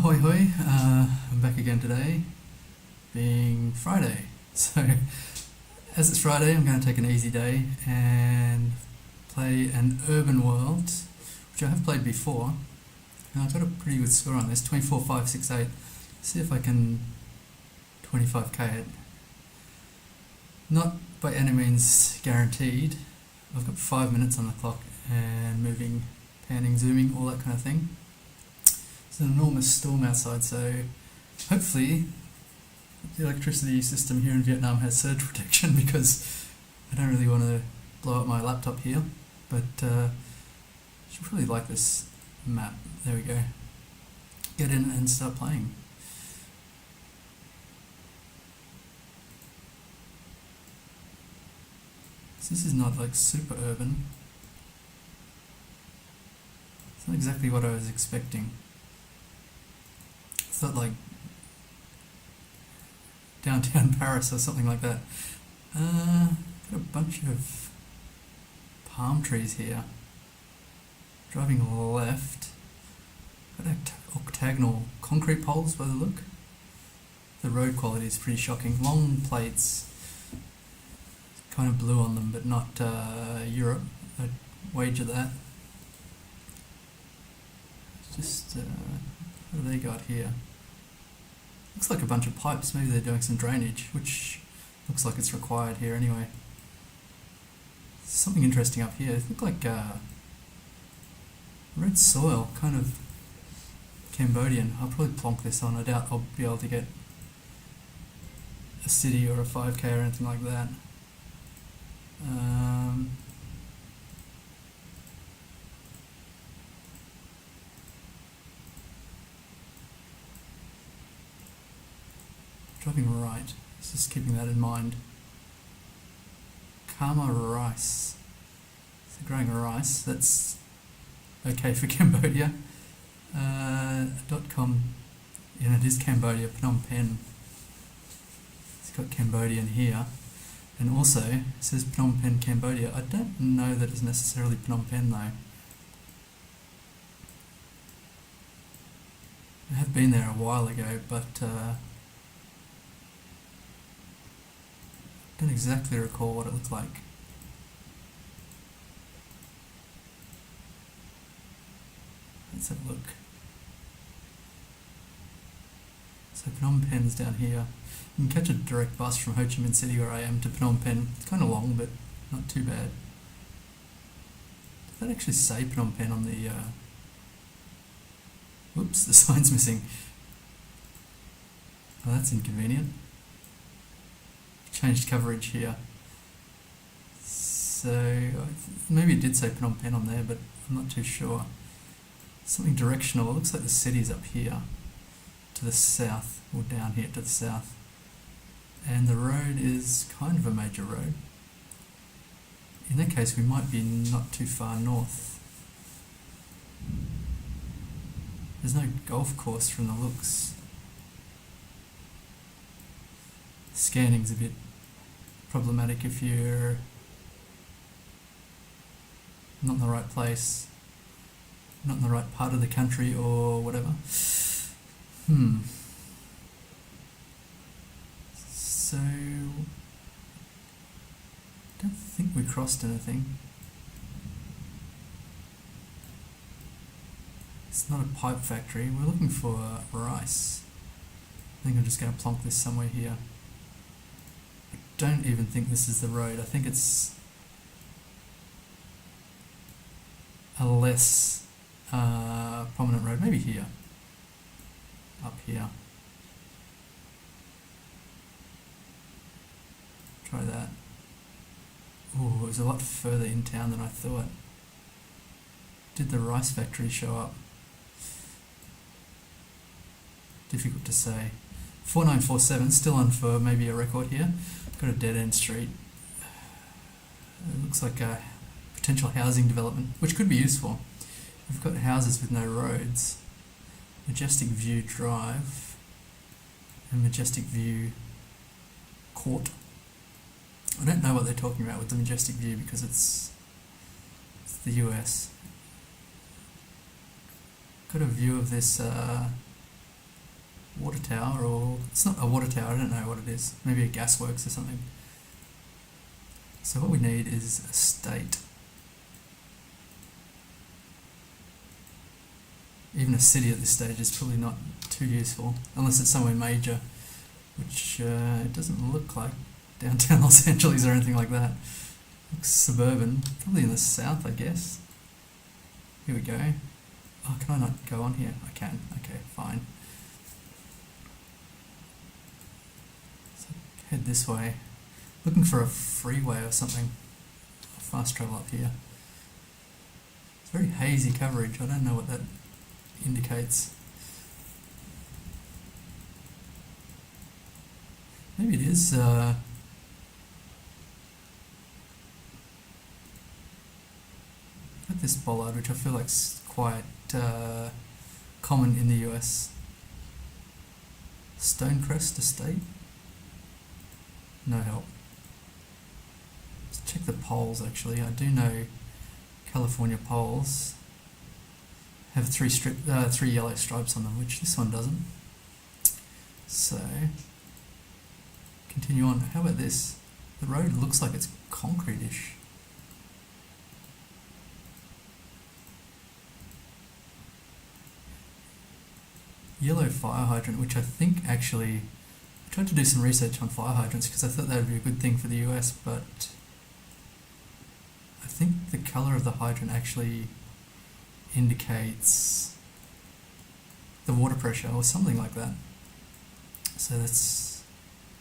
Ahoy hoy, I'm back again today, being Friday. So, as it's Friday, I'm going to take an easy day and play an urban world, which I have played before. And I've got a pretty good score on this, 24, 5, 6, 8. See if I can 25k it. Not by any means guaranteed. I've got 5 minutes on the clock and moving, panning, zooming, all that kind of thing. It's an enormous storm outside, so hopefully the electricity system here in Vietnam has surge protection because I don't really want to blow up my laptop here, but I should probably like this map. There we go. Get in and start playing. So this is not like super urban. It's not exactly what I was expecting. It's not like downtown Paris or something like that. Got a bunch of palm trees here. Driving left. Got octagonal concrete poles by the look. The road quality is pretty shocking. Long plates. Kind of blue on them, but not Europe. I'd wager that. Just what have they got here? Looks like a bunch of pipes. Maybe they're doing some drainage, which looks like it's required here anyway. Something interesting up here. It looks like red soil, kind of Cambodian. I'll probably plonk this on. I doubt I'll be able to get a city or a 5k or anything like that. Driving right, just keeping that in mind. Karma rice. So growing rice, that's okay for Cambodia. .com, yeah, it is Cambodia, Phnom Penh. It's got Cambodian here. And also, it says Phnom Penh, Cambodia. I don't know that it's necessarily Phnom Penh though. I have been there a while ago, but don't exactly recall what it looked like. Let's have a look. So Phnom Penh's down here. You can catch a direct bus from Ho Chi Minh City where I am to Phnom Penh. It's kind of long, but not too bad. Does that actually say Phnom Penh on the... Whoops, the sign's missing. Oh, that's inconvenient. Changed coverage here. So, maybe it did say Phnom Penh on there, but I'm not too sure. Something directional. It looks like the city's up here to the south, or down here to the south. And the road is kind of a major road. In that case, we might be not too far north. There's no golf course from the looks. Scanning's a bit problematic if you're not in the right place, not in the right part of the country or whatever. So, I don't think we crossed anything. It's not a pipe factory. We're looking for rice. I think I'm just going to plonk this somewhere here. I don't even think this is the road. I think it's a less prominent road. Maybe here. Up here. Try that. Oh, it was a lot further in town than I thought. Did the rice factory show up? Difficult to say. 4947, still on for maybe a record here. Got a dead-end street. It looks like a potential housing development, which could be useful. We've got houses with no roads. Majestic View Drive and Majestic View Court. I don't know what they're talking about with the Majestic View because it's the US. Got a view of this water tower, or it's not a water tower, I don't know what it is, maybe a gasworks or something. So what we need is a state. Even a city at this stage is probably not too useful, unless it's somewhere major, which it doesn't look like downtown Los Angeles or anything like that. Looks suburban, probably in the south, I guess. Here we go. Oh, can I not go on here? I can. Okay, fine. So head this way. Looking for a freeway or something. Fast travel up here. It's very hazy coverage. I don't know what that indicates. Maybe it is this bollard, which I feel like's quite common in the US. Stonecrest Estate? No help. Let's check the poles actually. I do know California poles have three yellow stripes on them, which this one doesn't. So, continue on. How about this? The road looks like it's concrete-ish. Yellow fire hydrant, which I think actually, I tried to do some research on fire hydrants because I thought that would be a good thing for the US, but I think the colour of the hydrant actually indicates the water pressure or something like that. So that's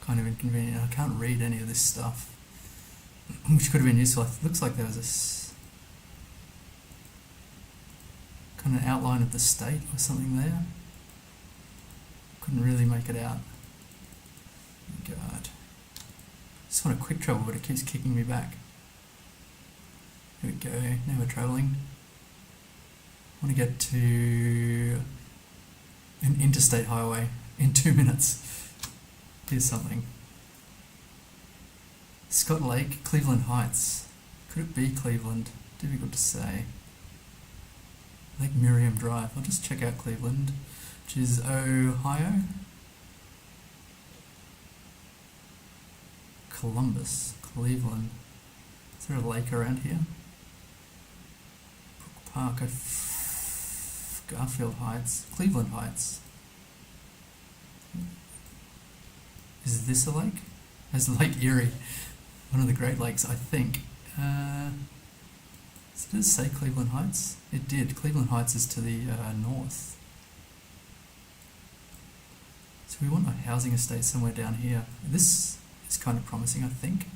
kind of inconvenient. I can't read any of this stuff, which could have been useful. It looks like there was this kind of outline of the state or something there. Couldn't really make it out. God. Just want a quick travel, but it keeps kicking me back. Here we go. Now we're travelling. I want to get to an interstate highway in 2 minutes. Here's something. Scott Lake, Cleveland Heights. Could it be Cleveland? Difficult to say. Lake Miriam Drive. I'll just check out Cleveland, which is Ohio. Columbus, Cleveland. Is there a lake around here? Brook Park, Garfield Heights, Cleveland Heights. Is this a lake? There's Lake Erie, one of the Great Lakes, I think. Did it say Cleveland Heights? It did. Cleveland Heights is to the north. So we want a housing estate somewhere down here. This is kind of promising, I think.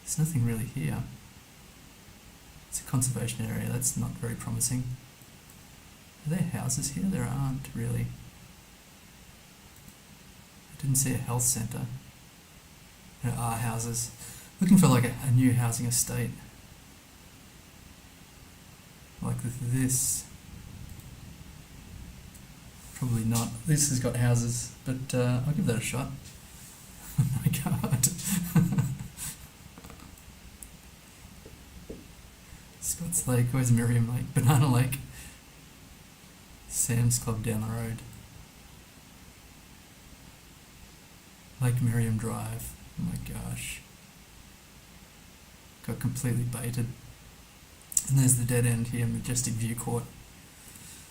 There's nothing really here. It's a conservation area. That's not very promising. Are there houses here? There aren't really. I didn't see a health centre. There are houses. Looking for like a new housing estate. Like this. Probably not. This has got houses, but I'll give that a shot. Oh my god. Scott's Lake, where's Miriam Lake? Banana Lake. Sam's Club down the road. Lake Miriam Drive. Oh my gosh. Got completely baited. And there's the dead end here, Majestic View Court.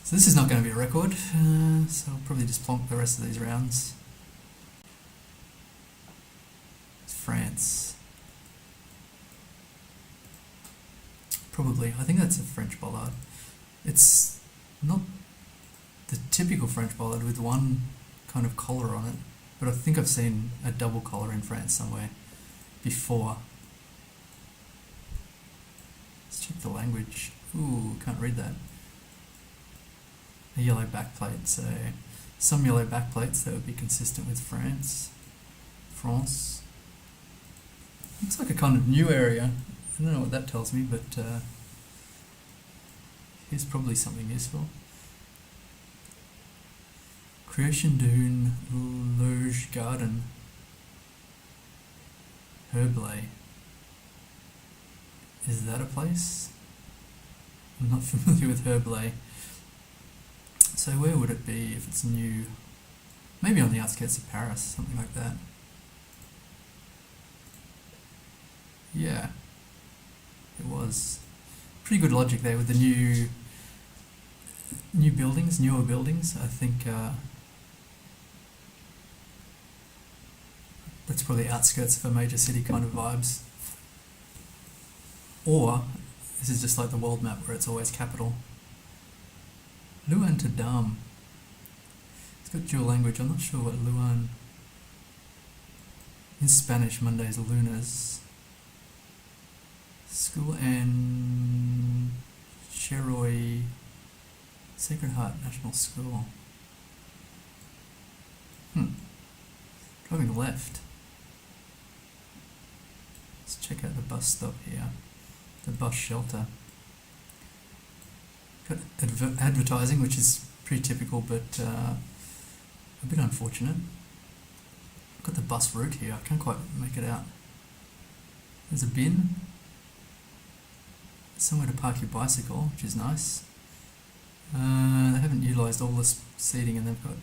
So this is not going to be a record, so I'll probably just plonk the rest of these rounds. It's France. Probably. I think that's a French bollard. It's not the typical French bollard with one kind of collar on it, but I think I've seen a double collar in France somewhere before. Let's check the language. Ooh, can't read that. A yellow backplate, so some yellow backplates that would be consistent with France. Looks like a kind of new area. I don't know what that tells me, but here's probably something useful. Creation Dune Loge Garden. Herblay. Is that a place? I'm not familiar with Herblay. So where would it be if it's new? Maybe on the outskirts of Paris, something like that. Yeah, it was. Pretty good logic there with the newer buildings. I think that's probably outskirts of a major city kind of vibes. Or this is just like the world map where it's always capital. Luan to Dam. It's got dual language. I'm not sure what Luan. In Spanish, Mondays are lunas. School and Cheroy Sacred Heart National School. Driving left. Let's check out the bus stop here. The bus shelter. Got advertising, which is pretty typical, but a bit unfortunate. Got the bus route here. I can't quite make it out. There's a bin. Somewhere to park your bicycle, which is nice. They haven't utilised all this seating, and they've got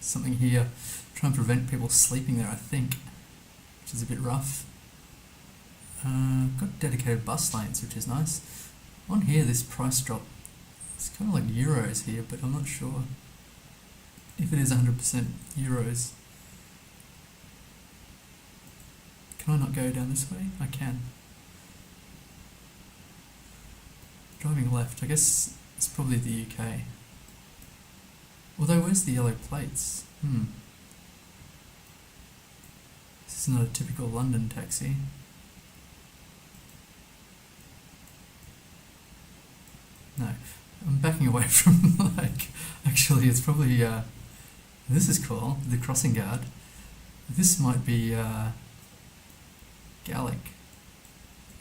something here trying to prevent people sleeping there, I think, which is a bit rough. Got dedicated bus lanes, which is nice. On here, this price drop, it's kind of like euros here, but I'm not sure if it is 100% euros. Can I not go down this way? I can. Driving left, I guess it's probably the UK. Although, where's the yellow plates? This is not a typical London taxi. No, I'm backing away from, like, actually it's probably, this is cool, the crossing guard. This might be Gaelic.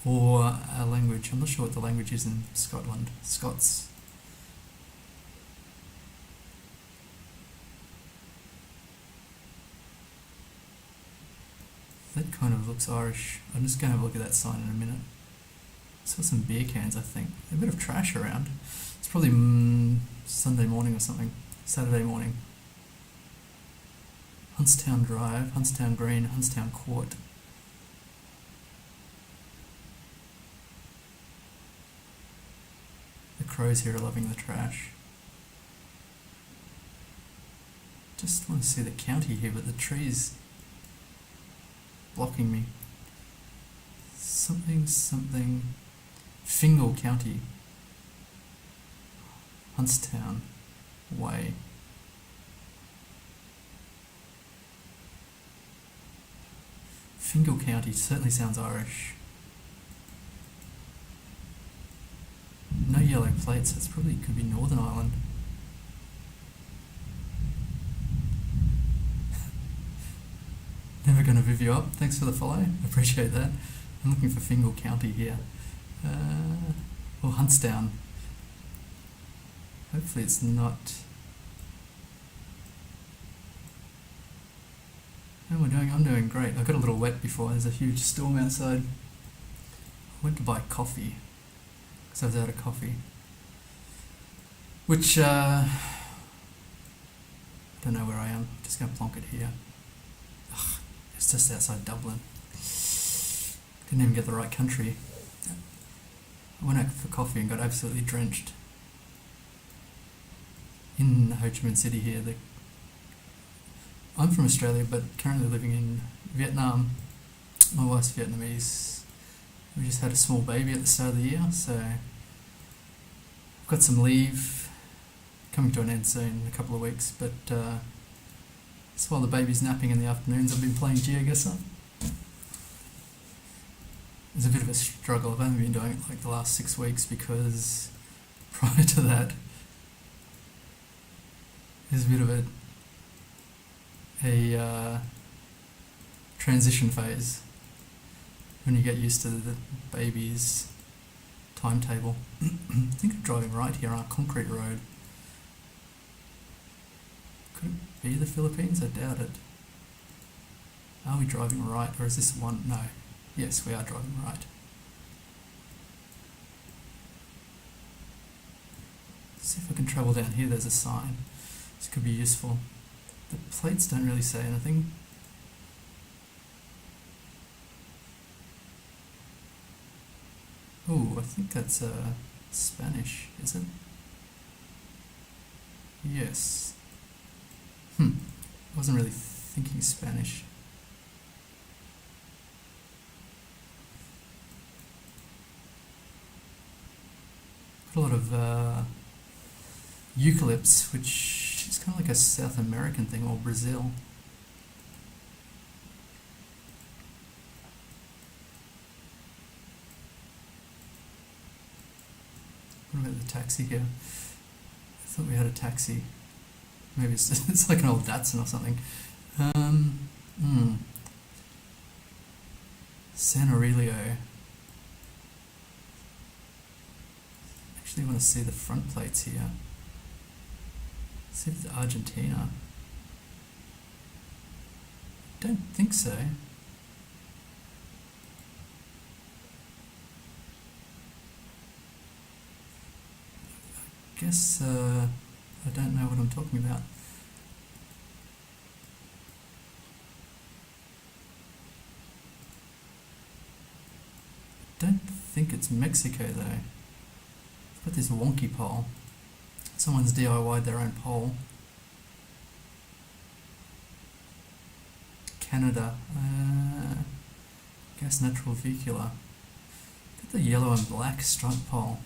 Or a language. I'm not sure what the language is in Scotland. Scots. That kind of looks Irish. I'm just going to have a look at that sign in a minute. Saw some beer cans, I think. A bit of trash around. It's probably Sunday morning or something. Saturday morning. Huntstown Drive, Huntstown Green, Huntstown Court. The crows here are loving the trash. Just want to see the county here, but the trees blocking me. Something. Fingal County. Huntstown Way. Fingal County certainly sounds Irish. No yellow plates, that's probably could be Northern Ireland. Never going to viv you up. Thanks for the follow. Appreciate that. I'm looking for Fingal County here. Or Huntstown. Hopefully it's not. How am I doing? I'm doing great. I got a little wet before. There's a huge storm outside. I went to buy coffee because I was out of coffee. Which, I don't know where I am. Just going to plonk it here. Ugh, it's just outside Dublin. Didn't even get the right country. I went out for coffee and got absolutely drenched. In Ho Chi Minh City here. I'm from Australia, but currently living in Vietnam. My wife's Vietnamese. We just had a small baby at the start of the year, so I've got some leave coming to an end soon in a couple of weeks, but so while the baby's napping in the afternoons, I've been playing GeoGuessr. It's a bit of a struggle. I've only been doing it like the last 6 weeks because prior to that, there's a bit of a transition phase when you get used to the baby's timetable. I think I'm driving right here on a concrete road. Could it be the Philippines? I doubt it. Are we driving right, or is this one? No. Yes, we are driving right. Let's see if I can travel down here. There's a sign. This could be useful. The plates don't really say anything. Oh, I think that's Spanish, is it? Yes. I wasn't really thinking Spanish. Got a lot of eucalypts, which is kind of like a South American thing, or Brazil. What about the taxi here? I thought we had a taxi. Maybe it's like an old Datsun or something. San Aurelio. Actually want to see the front plates here. See if it's Argentina. Don't think so. I guess I don't know what I'm talking about. I don't think it's Mexico though. I've got this wonky pole. Someone's DIY'd their own pole. Canada. Gas natural vehicular. Got the yellow and black stripe pole.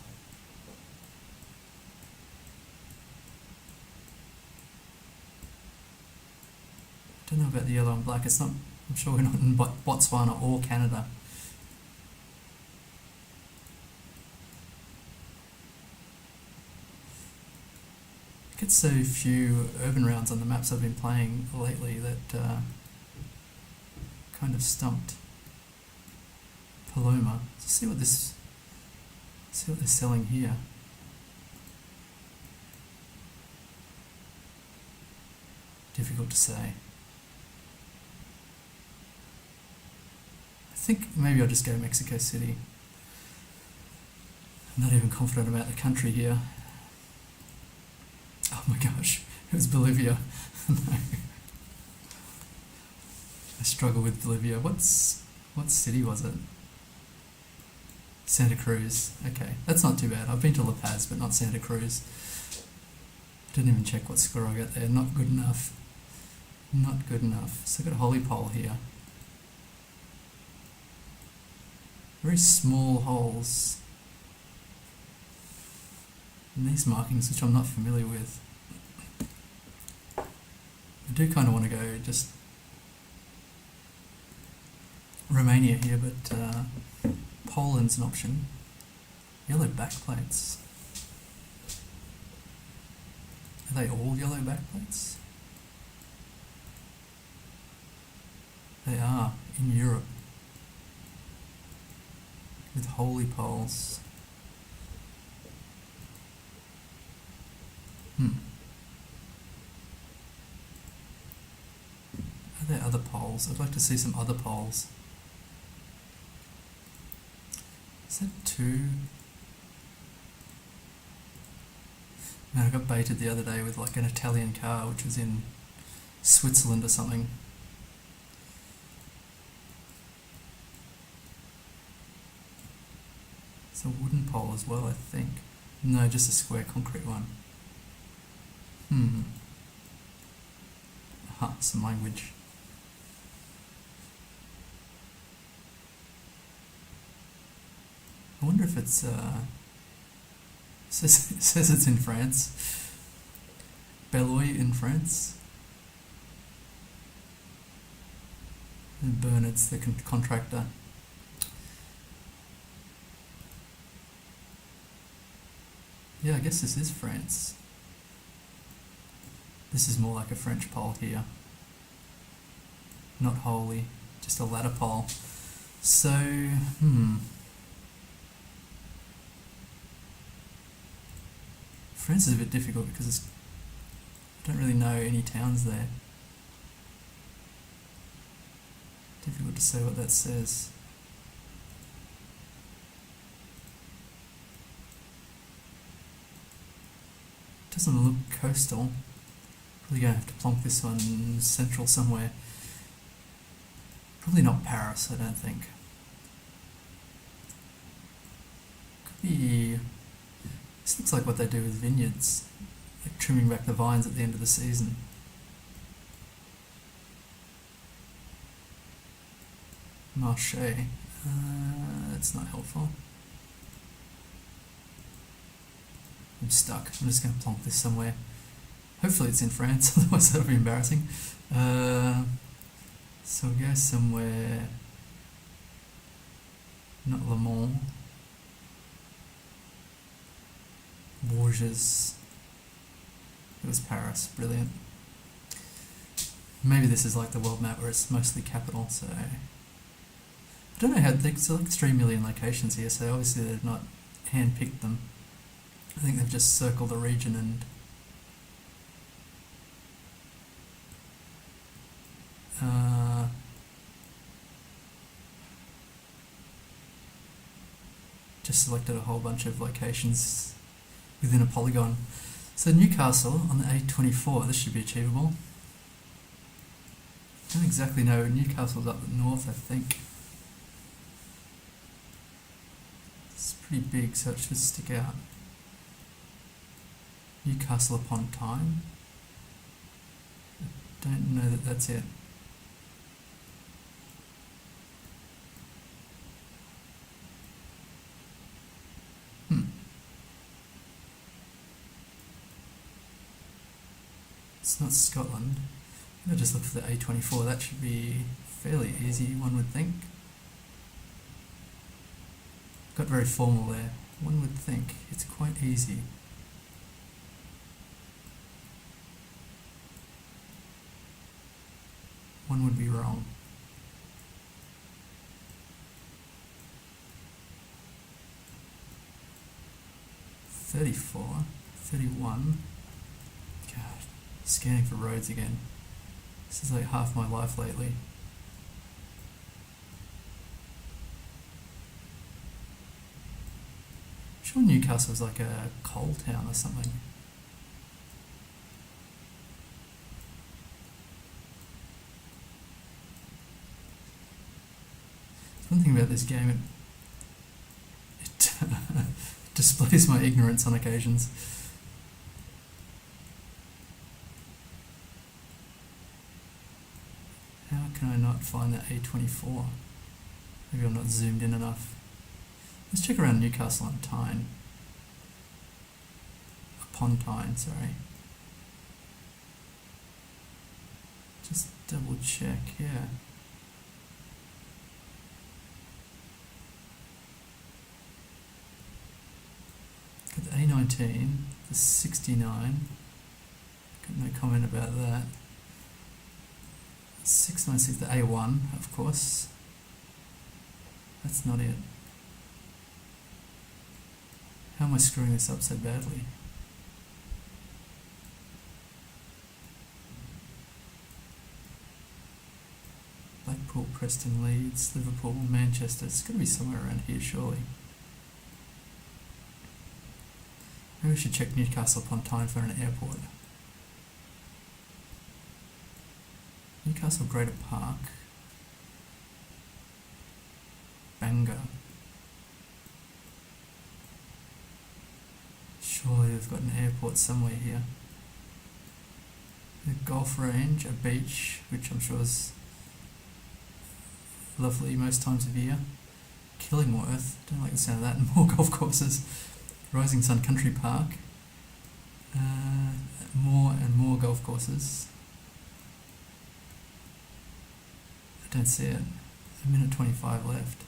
Don't know about the yellow and black. It's not. I'm sure we're not in Botswana or Canada. I get so few urban rounds on the maps I've been playing lately that kind of stumped. Paloma. Let's see what they're selling here. Difficult to say. I think maybe I'll just go Mexico City. I'm not even confident about the country here. Oh my gosh, it was Bolivia. No. I struggle with Bolivia. What city was it? Santa Cruz. Okay, that's not too bad. I've been to La Paz, but not Santa Cruz. Didn't even check what score I got there. Not good enough. Not good enough. So I've got a holy pole here. Very small holes in these markings, which I'm not familiar with. I do kind of want to go just Romania here, but Poland's an option. Yellow backplates. Are they all yellow backplates? They are, in Europe. With holy poles. Are there other poles? I'd like to see some other poles. Is that two? Man, I got baited the other day with like an Italian car which was in Switzerland or something. It's a wooden pole as well, I think. No, just a square concrete one. Aha, some language. I wonder if it's says it's in France. Belloy in France. And Bernard's the contractor. Yeah, I guess this is France. This is more like a French pole here. Not holy, just a ladder pole. So, France is a bit difficult because I don't really know any towns there. Difficult to say what that says. Doesn't look coastal. Probably going to have to plonk this one central somewhere. Probably not Paris, I don't think. Could be... This looks like what they do with vineyards, like trimming back the vines at the end of the season. Marché. That's not helpful. I'm stuck. I'm just going to plonk this somewhere. Hopefully it's in France, otherwise that'll be embarrassing. So we'll go somewhere... not Le Mans. Bourges. It was Paris. Brilliant. Maybe this is like the world map where it's mostly capital, so... I don't know how... They select 3 million locations here, so obviously they've not hand-picked them. I think they've just circled the region and... just selected a whole bunch of locations within a polygon. So Newcastle on the A24, this should be achievable. I don't exactly know, Newcastle's up north I think. It's pretty big so it should stick out. Newcastle upon Tyne. I don't know that that's it. It's not Scotland. I'll just look for the A24. That should be fairly easy, one would think. Got very formal there. One would think it's quite easy. One would be wrong. $34, $31. God, scanning for roads again. This is like half my life lately. I'm sure Newcastle's like a coal town or something. One thing about this game, it displays my ignorance on occasions. How can I not find that A24? Maybe I'm not zoomed in enough. Let's check around Newcastle on Tyne. Upon Tyne, sorry. Just double check, yeah. Got the A19, the 69. Got no comment about that. 696, the A1, of course. That's not it. How am I screwing this up so badly? Blackpool, Preston, Leeds, Liverpool, Manchester. It's got to be somewhere around here, surely. Maybe we should check Newcastle upon Tyne for an airport. Newcastle Greater Park. Bangor. Surely they've got an airport somewhere here. A golf range, a beach, which I'm sure is lovely most times of year. Killingworth, don't like the sound of that, and more golf courses. Rising Sun Country Park. More and more golf courses. I don't see it. A minute 25 left.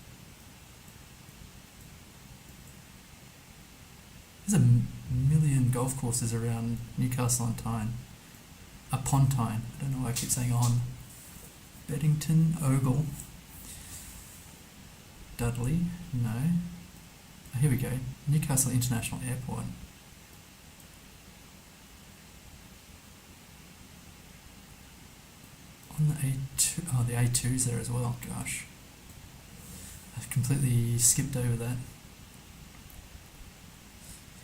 There's a million golf courses around Newcastle on Tyne. Upon Tyne. I don't know why I keep saying on. Beddington, Ogle. Dudley, no. Oh, here we go. Newcastle International Airport. On the A2, oh, the A2's there as well. Gosh, I've completely skipped over that.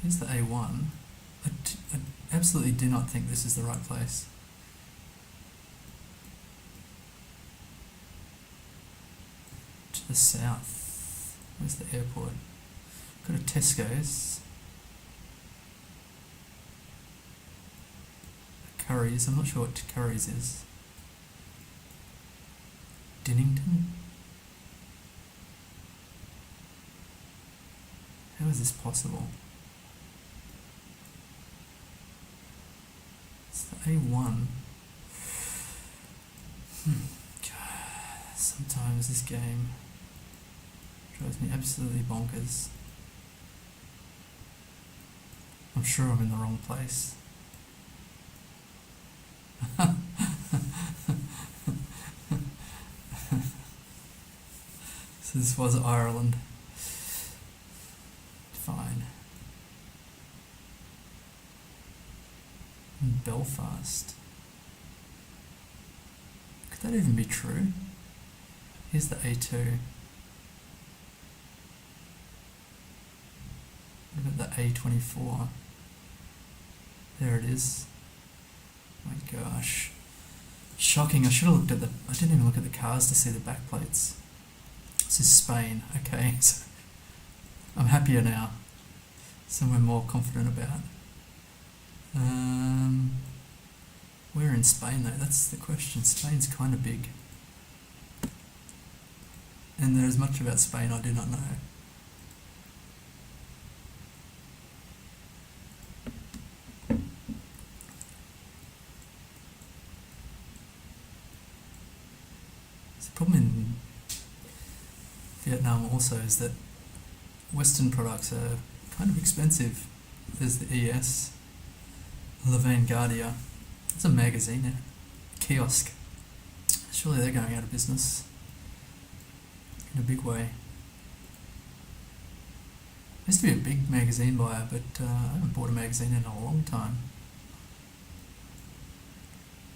Here's the A1. I absolutely do not think this is the right place. to the south. Where's the airport? Got a Tesco's. Curry's, I'm not sure what Curry's is. Dinnington? How is this possible? It's the A1. God, sometimes this game drives me absolutely bonkers. I'm sure I'm in the wrong place. So this was Ireland. Fine. Belfast. Could that even be true? Here's the A2. What about the A24? There it is. My gosh. Shocking. I should have looked at I didn't even look at the cars to see the back plates. This is Spain. Okay, so I'm happier now. Somewhere more confident about. Where in Spain though? That's the question. Spain's kind of big. And there's much about Spain I do not know. The problem in Vietnam also is that Western products are kind of expensive. There's the ES, La Vanguardia. It's a magazine, a kiosk. Surely they're going out of business in a big way. I used to be a big magazine buyer, but I haven't bought a magazine in a long time.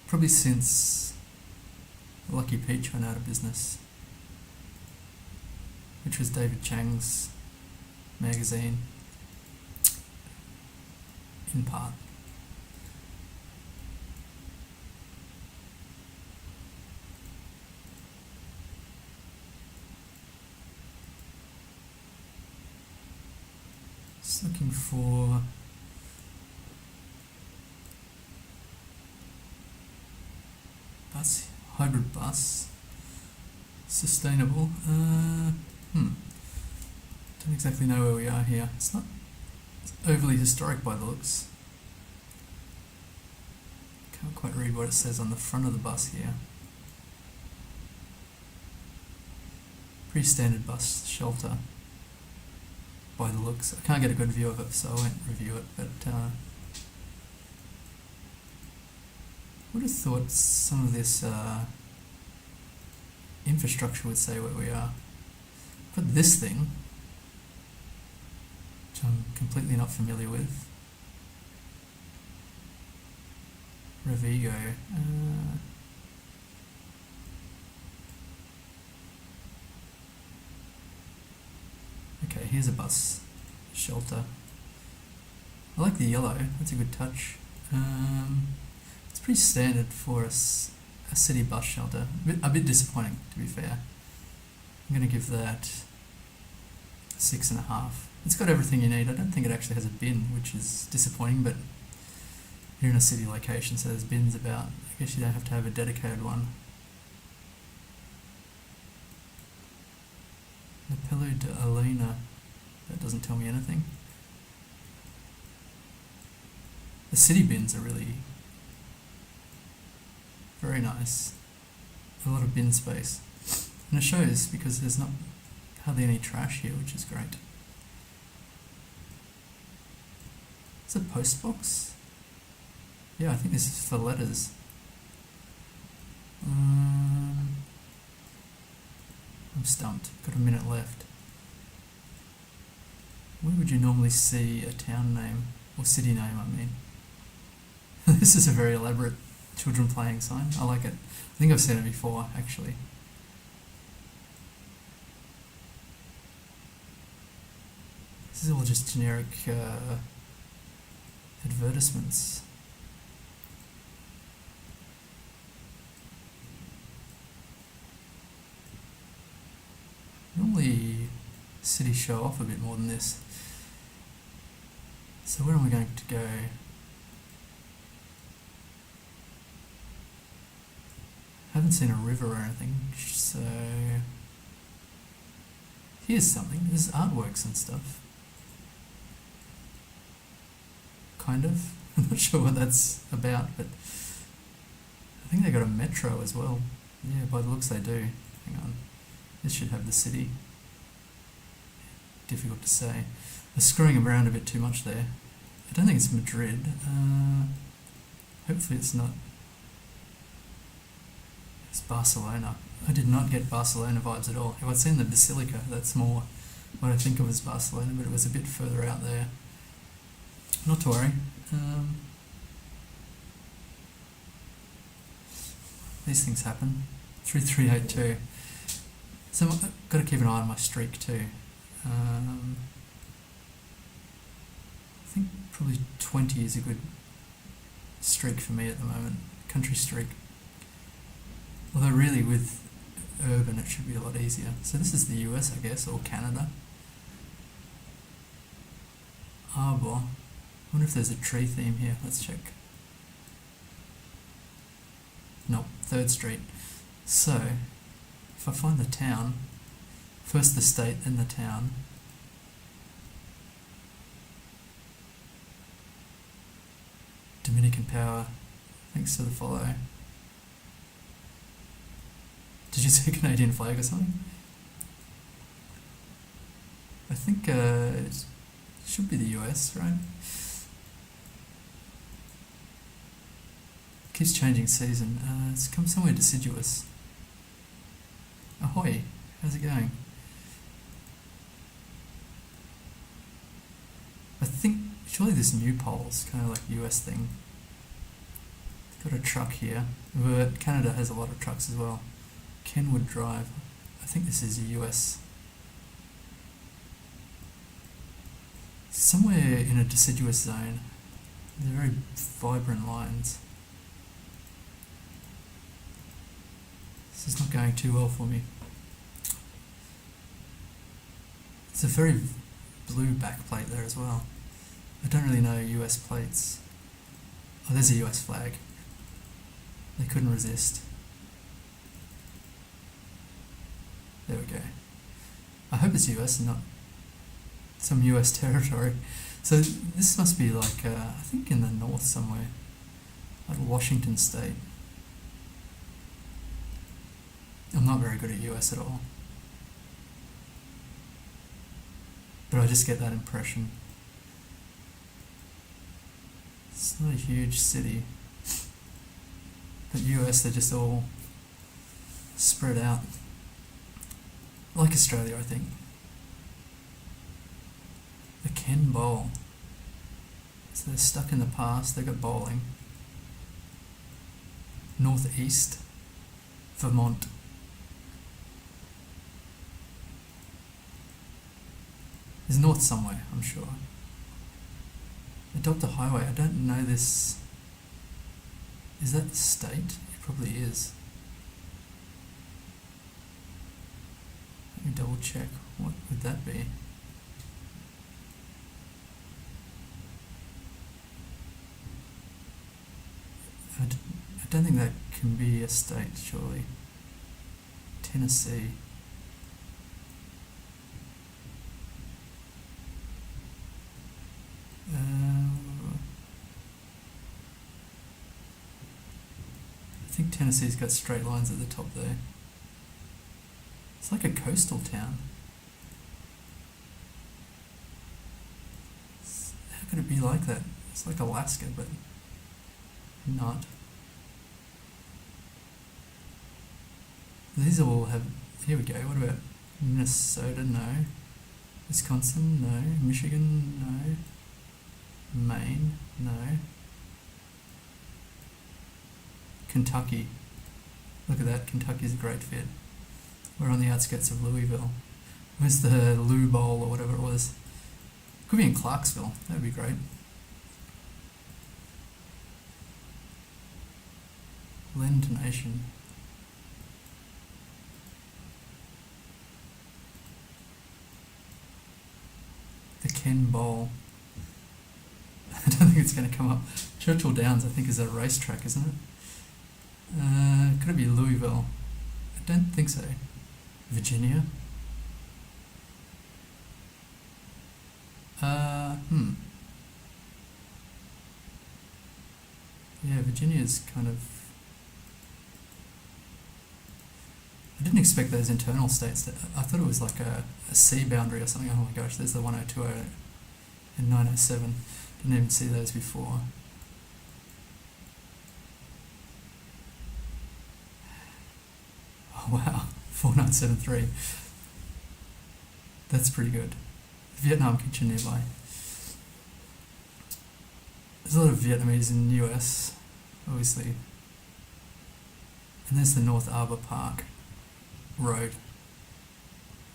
Probably since Lucky Peach went out of business, which was David Chang's magazine, in part. Just looking for hybrid bus, sustainable. Don't exactly know where we are here. It's not overly historic by the looks. Can't quite read what it says on the front of the bus here. Pretty standard bus shelter by the looks. I can't get a good view of it, so I won't review it, but would have thought some of this infrastructure would say where we are. But this thing, which I'm completely not familiar with, Revigo. Okay, here's a bus shelter. I like the yellow, that's a good touch. It's pretty standard for a city bus shelter. A bit disappointing, to be fair. I'm going to give that 6.5. It's got everything you need. I don't think it actually has a bin, which is disappointing, but you're in a city location, so there's bins about. I guess you don't have to have a dedicated one. Napello de Alena. That doesn't tell me anything. The city bins are really very nice. A lot of bin space. And it shows because there's not hardly any trash here, which is great. It's a post box? Yeah, I think this is for letters. I'm stumped. Got a minute left. Where would you normally see a town name? Or city name, I mean. This is a very elaborate children playing sign. I like it. I think I've seen it before, actually. This is all just generic advertisements. cities show off a bit more than this. So where am I going to go? Haven't seen a river or anything, so here's something. There's artworks and stuff. Kind of. I'm not sure what that's about, but I think they got a metro as well. Yeah, by the looks they do. Hang on. This should have the city. Difficult to say. They're screwing around a bit too much there. I don't think it's Madrid. Hopefully it's not. It's Barcelona. I did not get Barcelona vibes at all. If I'd seen the Basilica, that's more what I think of as Barcelona, but it was a bit further out there. Not to worry. These things happen. 3382. So I've got to keep an eye on my streak too. I think probably 20 is a good streak for me at the moment. Country streak. Although really with urban it should be a lot easier. So this is the US, I guess, or Canada. Arbor. I wonder if there's a tree theme here. Let's check. Nope, 3rd Street. So, if I find the town, first the state, then the town. Dominican power, thanks to the follow. Did you see a Canadian flag or something? I think it should be the US, right? Keeps changing season. It's come somewhere deciduous. Ahoy! How's it going? I think surely this new pole's kind of like a US thing. Got a truck here, but Canada has a lot of trucks as well. Kenwood Drive. I think this is a US. Somewhere in a deciduous zone. They're very vibrant lines. This is not going too well for me. It's a very blue backplate there as well. I don't really know US plates. Oh, there's a US flag. They couldn't resist. There we go. I hope it's US and not some US territory. So this must be like, I think in the north somewhere, like Washington State. I'm not very good at US at all. But I just get that impression. It's not a huge city. But US, they're just all spread out. Like Australia, I think. The Ken Bowl. So they're stuck in the past, they've got bowling. Northeast, Vermont. There's north somewhere, I'm sure. Adopt a highway. I don't know this. Is that the state? It probably is. Let me double check. What would that be? I don't think that can be a state, surely. Tennessee. I think Tennessee's got straight lines at the top there. It's like a coastal town. How could it be like that? It's like Alaska, but not. These all have. Here we go. What about Minnesota? No. Wisconsin? No. Michigan? No. Maine? No. Kentucky. Look at that. Kentucky's a great fit. We're on the outskirts of Louisville. Where's the Lou Bowl or whatever it was? Could be in Clarksville. That would be great. Lend Nation. Ken Bowl. I don't think it's going to come up. Churchill Downs, I think, is a racetrack, isn't it? Could it be Louisville? I don't think so. Virginia? Yeah, Virginia's kind of... I didn't expect those internal states. I thought it was like a sea boundary or something. Oh my gosh, there's the 1020 and 907. Didn't even see those before. Oh wow, 4973. That's pretty good. Vietnam Kitchen nearby. There's a lot of Vietnamese in the US, obviously. And there's the North Arbor Park Road.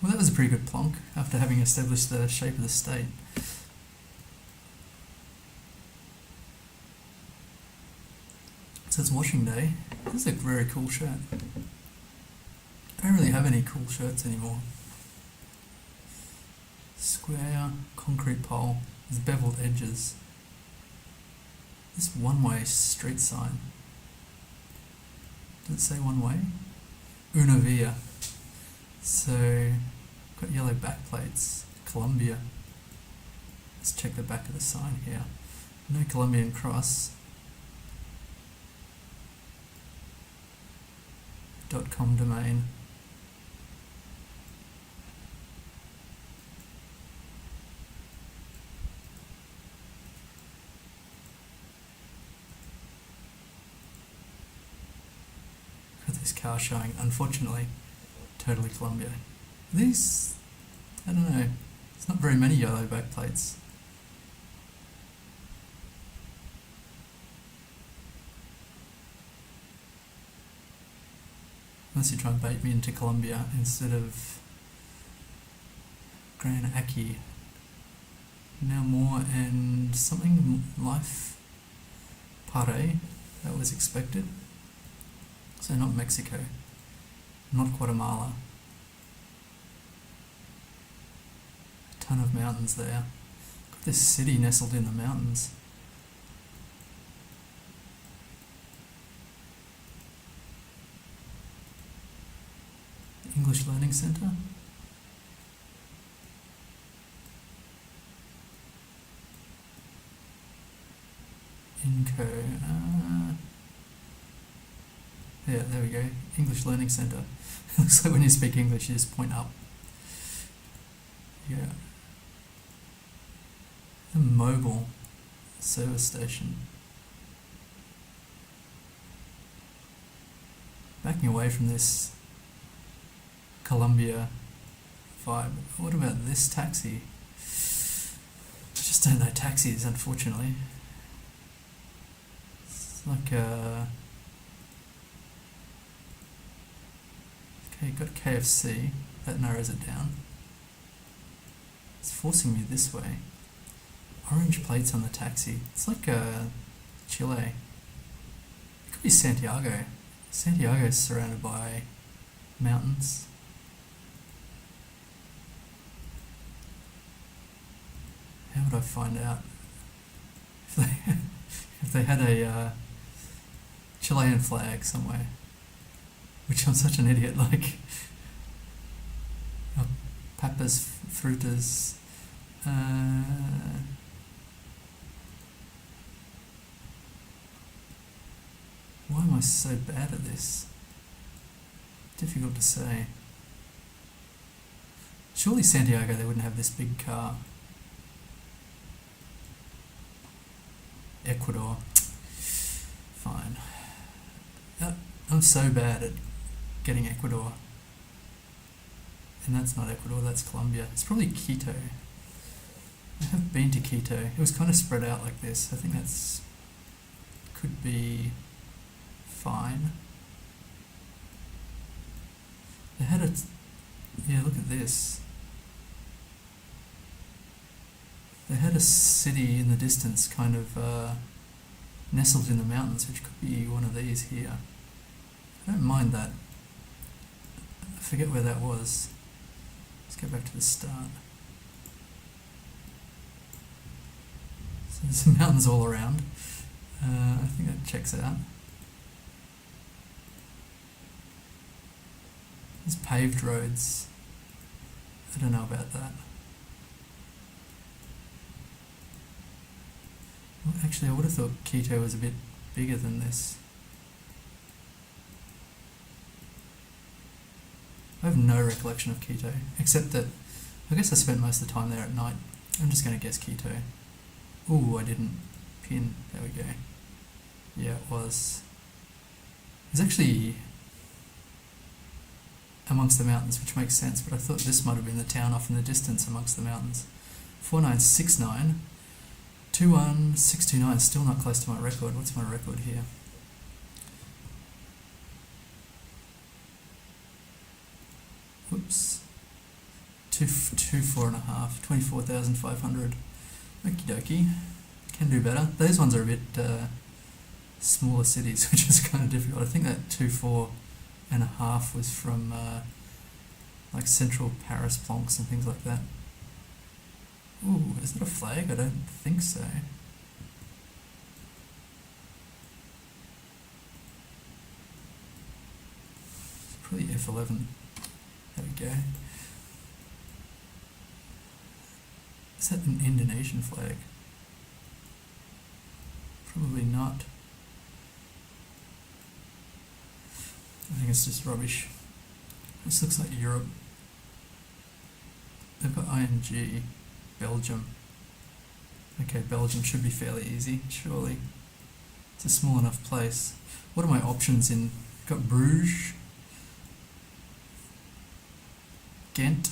Well, that was a pretty good plonk after having established the shape of the state. So it's washing day. This is a very cool shirt. I don't really have any cool shirts anymore. Square, concrete pole, there's beveled edges. This one-way street sign. Does it say one way? Una via. So, got yellow backplates. Columbia. Let's check the back of the sign here. No Columbian cross. .com domain. Got this car showing, unfortunately, totally Columbia. These, I don't know, it's not very many yellow backplates. Unless you try and bait me into Columbia instead of Grand Aki. Now more and something life pare, that was expected. So not Mexico, not Guatemala. A ton of mountains there. Got this city nestled in the mountains. English Learning Centre. Inco. Yeah, there we go. English Learning Centre. Looks like when you speak English, you just point up. Yeah. The mobile service station. Backing away from this Columbia vibe. What about this taxi? I just don't know taxis, unfortunately. It's like a... Okay, got KFC. That narrows it down. It's forcing me this way. Orange plates on the taxi. It's like Chile. It could be Santiago. Santiago is surrounded by mountains. How would I find out if they had a Chilean flag somewhere? Which I'm such an idiot. Like papas, frutas. Why am I so bad at this? Difficult to say. Surely Santiago, they wouldn't have this big car. Ecuador. Fine. I'm so bad at getting Ecuador. And that's not Ecuador, that's Colombia. It's probably Quito. I have been to Quito. It was kind of spread out like this. I think that's... could be fine. They had a... yeah, look at this. They had a city in the distance kind of nestled in the mountains, which could be one of these here. I don't mind that. I forget where that was. Let's go back to the start. There's mountains all around. I think that checks out. There's paved roads. I don't know about that. Well, actually, I would have thought Quito was a bit bigger than this. I have no recollection of Quito, except that I guess I spent most of the time there at night. I'm just going to guess Quito. Ooh, I didn't pin. There we go. Yeah, it was. It's actually amongst the mountains, which makes sense, but I thought this might have been the town off in the distance amongst the mountains. 4969. 21629, still not close to my record. What's my record here? Whoops. 4.5, 24,500. Okie dokie. Can do better. Those ones are a bit smaller cities, which is kind of difficult. I think that 24.5 was from like central Paris plonks and things like that. Ooh, is that a flag? I don't think so. It's probably F11. There we go. Is that an Indonesian flag? Probably not. I think it's just rubbish. This looks like Europe. They've got ING. Belgium. Okay, Belgium should be fairly easy, surely. It's a small enough place. What are my options in? Got Bruges, Ghent,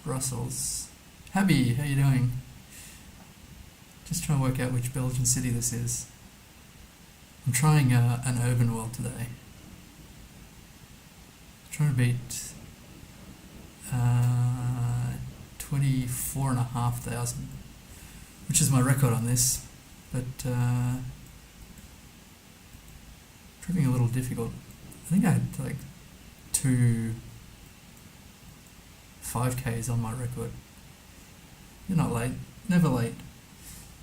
Brussels. Habby, how you doing? Just trying to work out which Belgian city this is. I'm trying an urban world today. Trying to beat 24,500, which is my record on this, but proving a little difficult. I think I had like 2 5Ks on my record. You're not late, never late.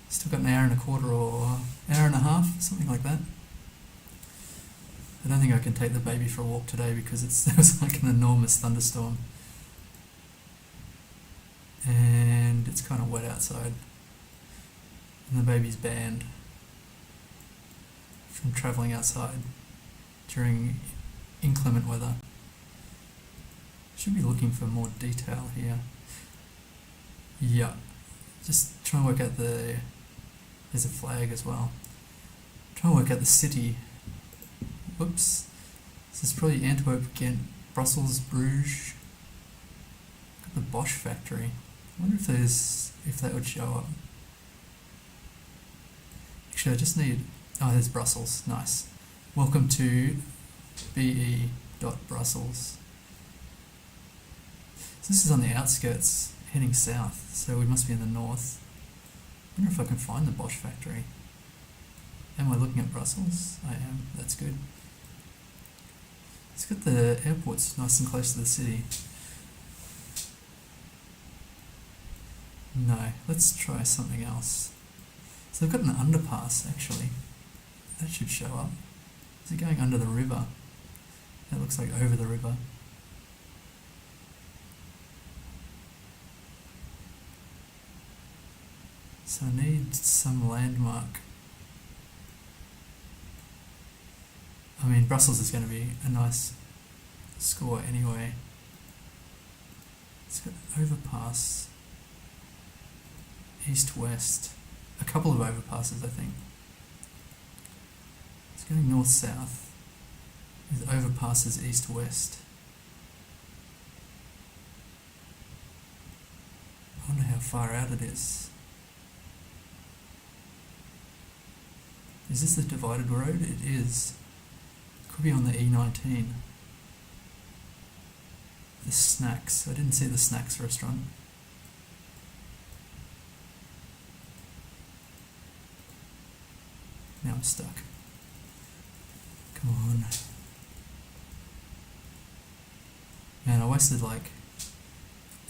Still got an hour and a quarter or hour and a half, something like that. I don't think I can take the baby for a walk today because there was like an enormous thunderstorm. And it's kind of wet outside. And the baby's banned from travelling outside during inclement weather. Should be looking for more detail here. Yeah, just try and work out there's a flag as well. Try and work out the city. Whoops. This is probably Antwerp, Ghent, Brussels, Bruges. Got the Bosch factory. I wonder if that would show up. Actually, I just need... Oh, there's Brussels. Nice. Welcome to be.brussels. So this is on the outskirts, heading south, so we must be in the north. I wonder if I can find the Bosch factory. Am I looking at Brussels? I am. That's good. It's got the airports nice and close to the city. No, let's try something else. So they've got an underpass, actually. That should show up. Is it going under the river? That looks like over the river. So I need some landmark. I mean, Brussels is going to be a nice score anyway. It's got overpass, east-west, a couple of overpasses, I think. It's going north-south, with overpasses east-west. I wonder how far out it is. Is this the divided road? It is. Could be on the E19. The snacks. I didn't see the snacks restaurant. Now I'm stuck. Come on. Man, I wasted like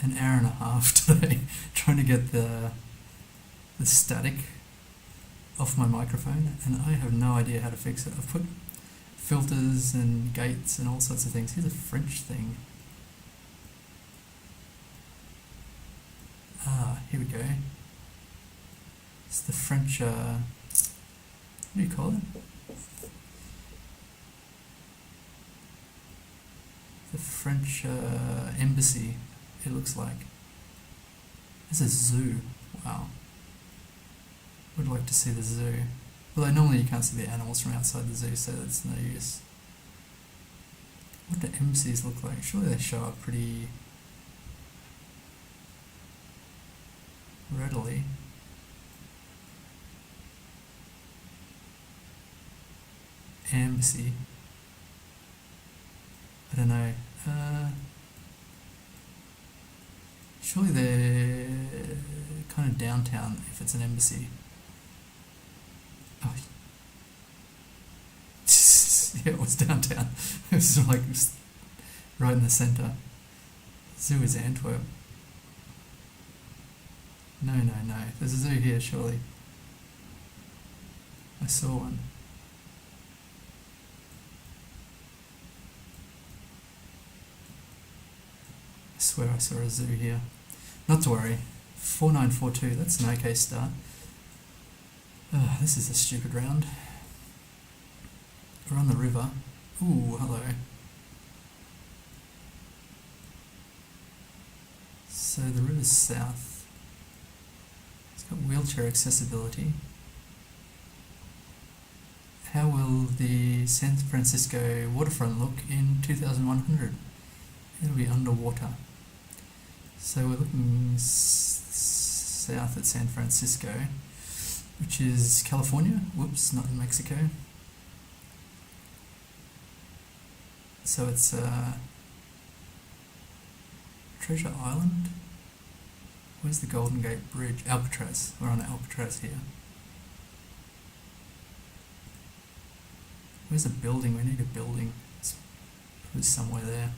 an hour and a half today trying to get the the static off my microphone, and I have no idea how to fix it. I've put filters and gates and all sorts of things. Here's a French thing. Ah, here we go. It's the French, what do you call it? The French embassy, it looks like. There's a zoo. Wow. Would like to see the zoo. Although normally you can't see the animals from outside the zoo, so that's no use. What do embassies look like? Surely they show up pretty readily. Embassy. I don't know. Surely they're kind of downtown if it's an embassy. Oh, yeah, it was downtown. It was like just right in the centre. Zoo is Antwerp. No. There's a zoo here, surely. I saw one. I swear I saw a zoo here. Not to worry. 4942, that's an okay start. This is a stupid round. We're on the river. Ooh, hello. So the river's south. It's got wheelchair accessibility. How will the San Francisco waterfront look in 2100? It'll be underwater. So we're looking south at San Francisco, which is California. Whoops, not in Mexico. So it's Treasure Island. Where's the Golden Gate Bridge? Alcatraz. We're on Alcatraz here. Where's a building? We need a building. It's probably somewhere there.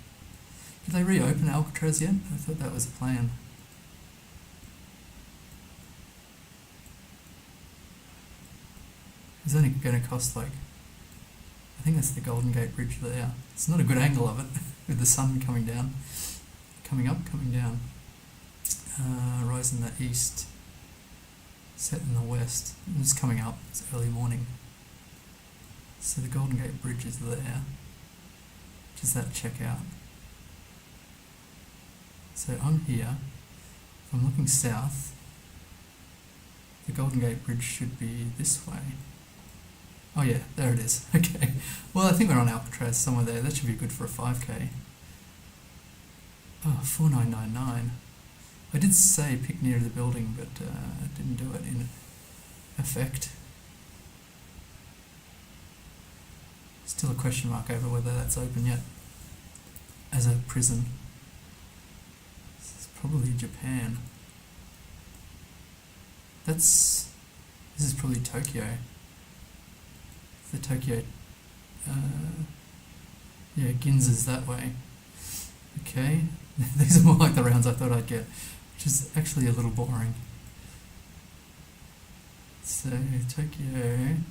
Did they reopen Alcatraz yet? I thought that was the plan. It's only going to cost like, I think that's the Golden Gate Bridge there. It's not a good angle of it with the sun coming down, coming up, coming down. Rise in the east, set in the west. It's coming up. It's early morning. So the Golden Gate Bridge is there. Does that check out? So I'm here. If I'm looking south, the Golden Gate Bridge should be this way. Oh yeah, there it is. Okay. Well, I think we're on Alcatraz somewhere there. That should be good for a 5k. Oh, 4999. I did say pick near the building, but I didn't do it in effect. Still a question mark over whether that's open yet as a prison. This is probably Japan. This is probably Tokyo. The Tokyo, yeah, Ginza's that way. Okay, these are more like the rounds I thought I'd get, which is actually a little boring. So Tokyo, and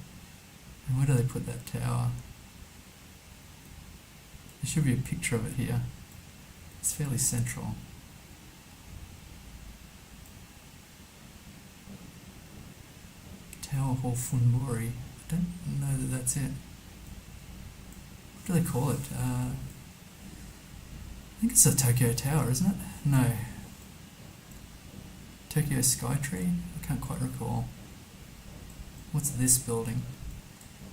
where do they put that tower? There should be a picture of it here. It's fairly central. Tower Hall Funbori. I don't know that that's it. What do they call it? I think it's a Tokyo Tower, isn't it? No. Tokyo Skytree? I can't quite recall. What's this building?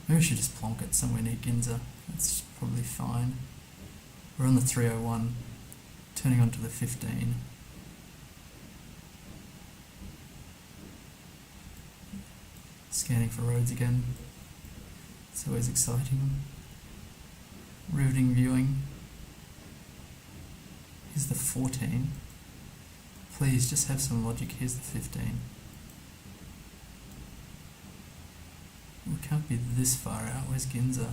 Maybe I should just plonk it somewhere near Ginza. That's probably fine. We're on the 301, turning onto the 15. Scanning for roads again. It's always exciting. Riveting viewing. Here's the 14. Please just have some logic. Here's the 15. We can't be this far out. Where's Ginza?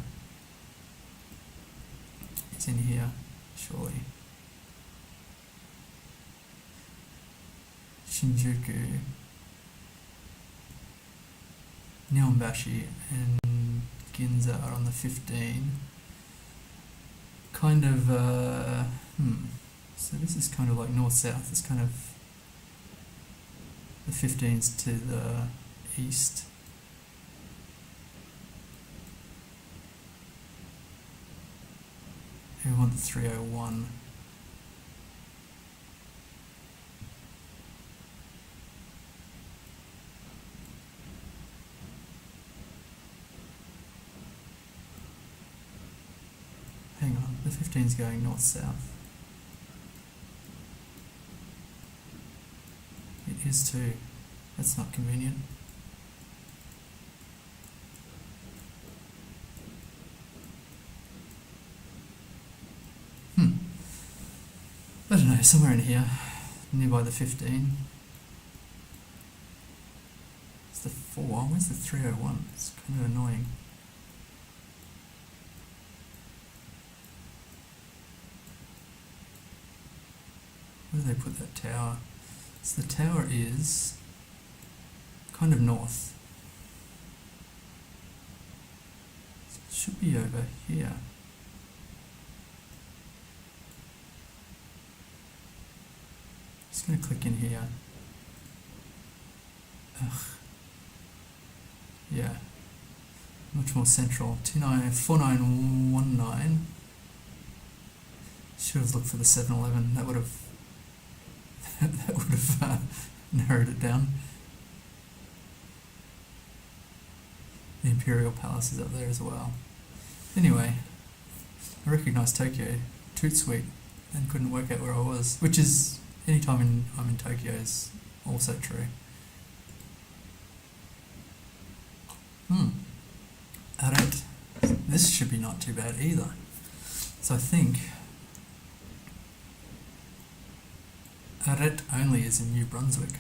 It's in here, surely. Shinjuku. Nihonbashi and Ginza are on the 15. Kind of, so this is kind of like north-south. It's kind of the 15's to the east. We want the 301. Hang on, the 15's going north-south. It is too. That's not convenient. I don't know, somewhere in here, nearby the 15. It's the 4. Where's the 301? It's kind of annoying. Where do they put that tower? So the tower is kind of north. It should be over here. Just going to click in here. Ugh. Yeah. Much more central. 4919. Should have looked for the 7-Eleven. That would have narrowed it down. The Imperial Palace is up there as well. Anyway, I recognised Tokyo, toot sweet, and couldn't work out where I was, which is anytime I'm in Tokyo is also true. Alright, this should be not too bad either. So I think Arret only is in New Brunswick.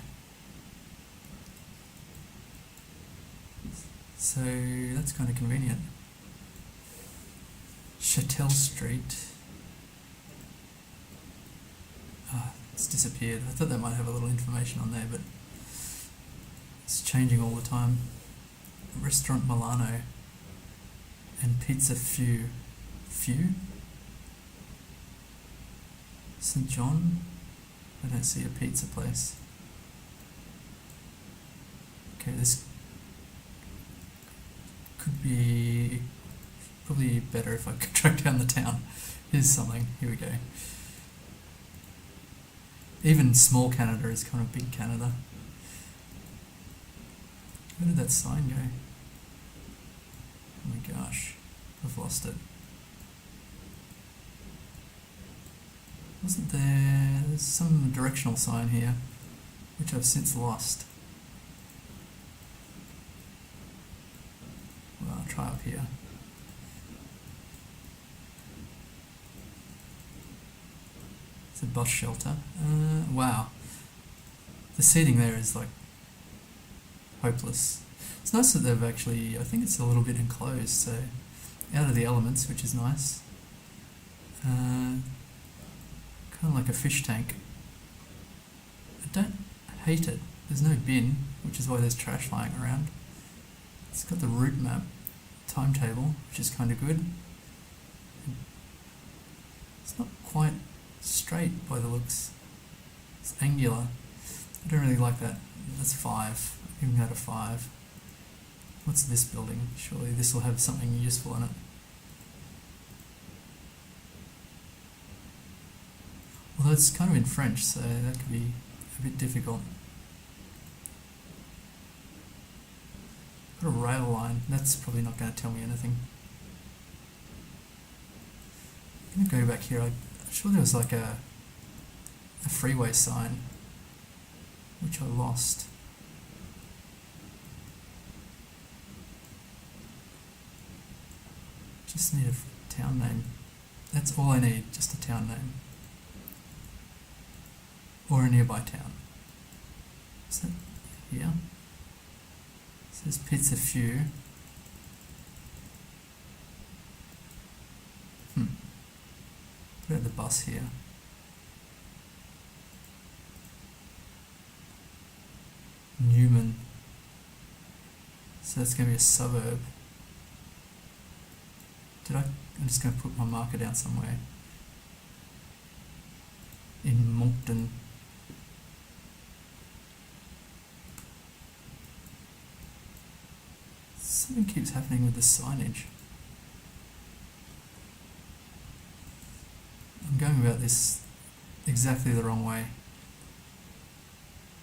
So that's kind of convenient. Chattel Street. It's disappeared. I thought that might have a little information on there, but it's changing all the time. Restaurant Milano and Pizza Few. St. John? I don't see a pizza place. Okay, this could be probably better if I could track down the town. Here's something. Here we go. Even small Canada is kind of big Canada. Where did that sign go? Oh my gosh, I've lost it. Wasn't there's some directional sign here, which I've since lost. Well, I'll try up here. It's a bus shelter. Wow. The seating there is like hopeless. It's nice that they've actually, I think it's a little bit enclosed, so out of the elements, which is nice. Kind of like a fish tank. I don't hate it. There's no bin, which is why there's trash lying around. It's got the route map timetable, which is kind of good. It's not quite straight by the looks. It's angular. I don't really like that. That's 5. I'm giving that a 5. What's this building? Surely this will have something useful in it. Although it's kind of in French, so that could be a bit difficult. Got a rail line. That's probably not going to tell me anything. I'm going to go back here. I'm sure there was like a freeway sign, which I lost. Just need a town name. That's all I need, just a town name. Or a nearby town. Is that here? It says Pizza Few. What about the bus here? Newman. So that's going to be a suburb. I'm just going to put my marker down somewhere. In Moncton. Something keeps happening with the signage. I'm going about this exactly the wrong way.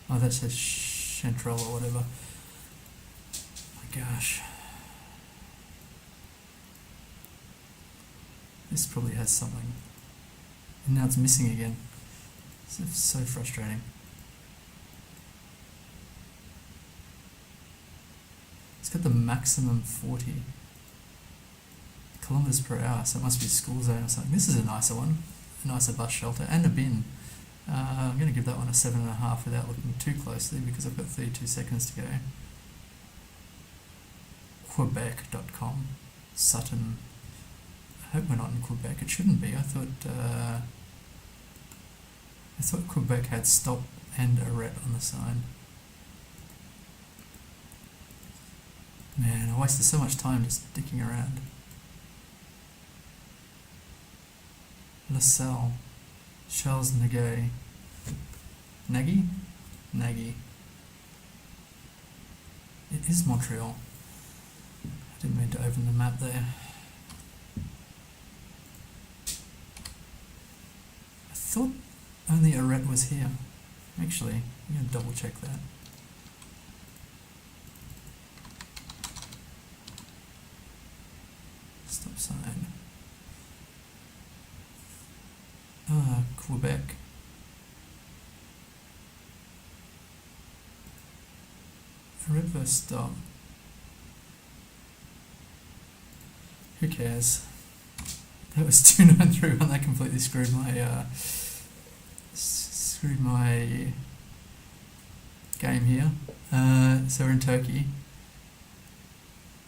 Oh, that says Chantrell or whatever. My gosh. This probably has something. And now it's missing again. It's so frustrating. It's got the maximum 40 kilometers per hour, so it must be a school zone or something. This is a nicer one, a nicer bus shelter, and a bin. I'm going to give that one a 7.5 without looking too closely because I've got 32 seconds to go. Quebec.com, Sutton. I hope we're not in Quebec. It shouldn't be. I thought Quebec had stop and arrête on the sign. Man, I wasted so much time just dicking around. LaSalle, Charles Nagy. Nagy? Nagy. It is Montreal. I didn't mean to open the map there. I thought only arrête was here. Actually, I'm going to double check that. Stop sign. Quebec. Arrête versus stop. Who cares? That was 2931. That completely screwed my game here. So we're in Turkey.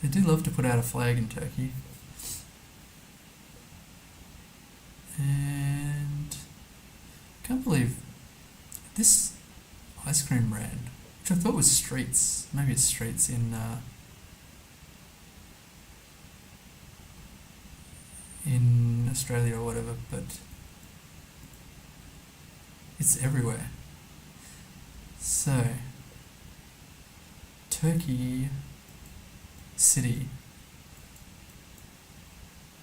They do love to put out a flag in Turkey. And I can't believe this ice cream brand, which I thought was Streets. Maybe it's Streets in Australia or whatever, but it's everywhere. So, Turkey City.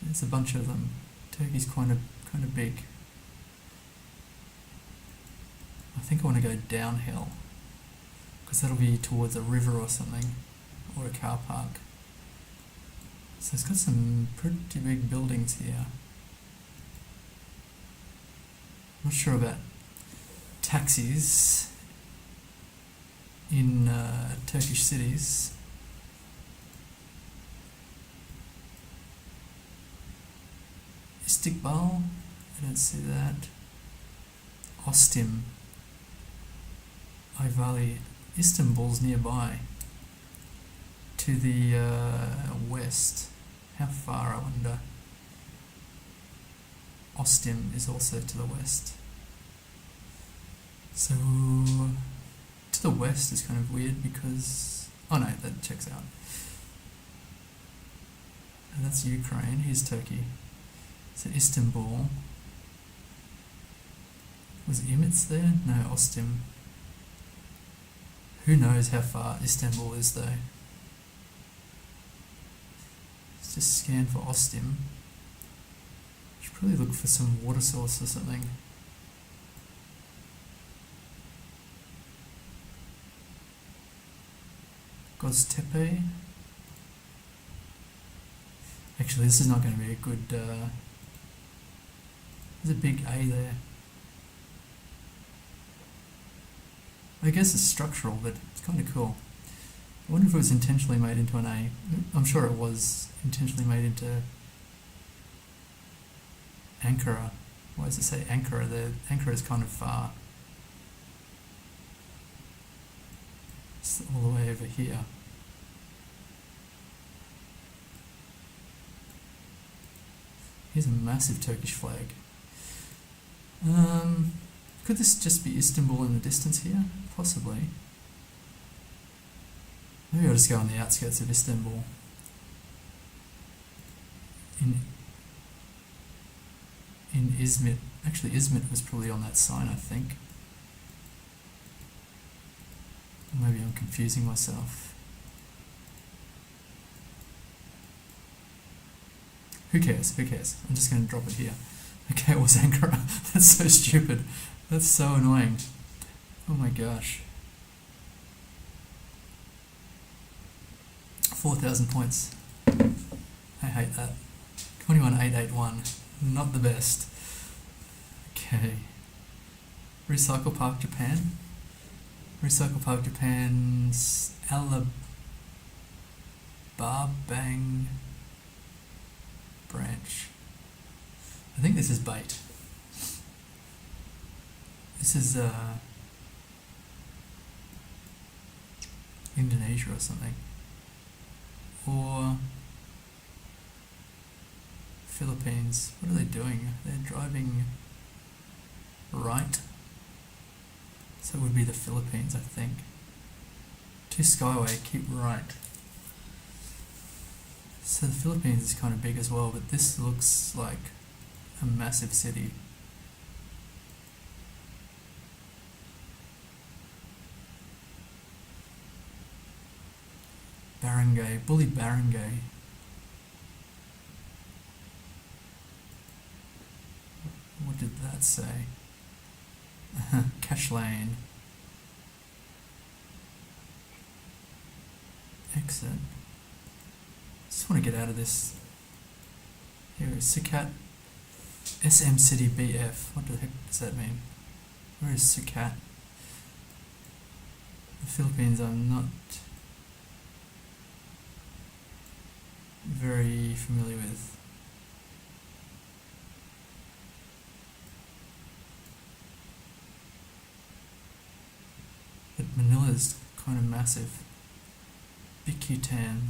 There's a bunch of them. Turkey's kind of big. I think I want to go downhill because that'll be towards a river or something, or a car park. So it's got some pretty big buildings here. Not sure about taxis in Turkish cities. Istiqbal, I don't see that. Ostim, Ayvali, Istanbul's nearby. To the west. How far, I wonder? Ostim is also to the west. So, to the west is kind of weird because... Oh no, that checks out. And that's Ukraine, here's Turkey. So Istanbul. Was Imitz there? No, Ostim. Who knows how far Istanbul is though? Let's just scan for Ostim. Should probably look for some water source or something. Göztepe. Actually, this is not going to be a good... there's a big A there. I guess it's structural, but it's kind of cool. I wonder if it was intentionally made into an A. I'm sure it was intentionally made into Ankara. Why does it say Ankara there? Ankara is kind of far. It's all the way over here. Here's a massive Turkish flag. Could this just be Istanbul in the distance here? Possibly. Maybe I'll just go on the outskirts of Istanbul. In Izmit. Actually, Izmit was probably on that sign, I think. Maybe I'm confusing myself. Who cares? Who cares? I'm just going to drop it here. Okay, it was Ankara. That's so stupid. That's so annoying. Oh my gosh. 4,000 points. I hate that. 21,881. Not the best. Okay. Recycle Park Japan. Recycle Park Japan's Alabang branch. I think this is bait. This is Indonesia or something. Or Philippines. What are they doing? They're driving right. So it would be the Philippines, I think. To Skyway, keep right. So the Philippines is kind of big as well, but this looks like a massive city. Barangay, Bully Barangay. What did that say? Cash Lane. Exit. Just want to get out of this. Here is Sucat. SM City BF. What the heck does that mean? Where is Sucat? The Philippines I'm not very familiar with. But Manila's kind of massive. Bikutan.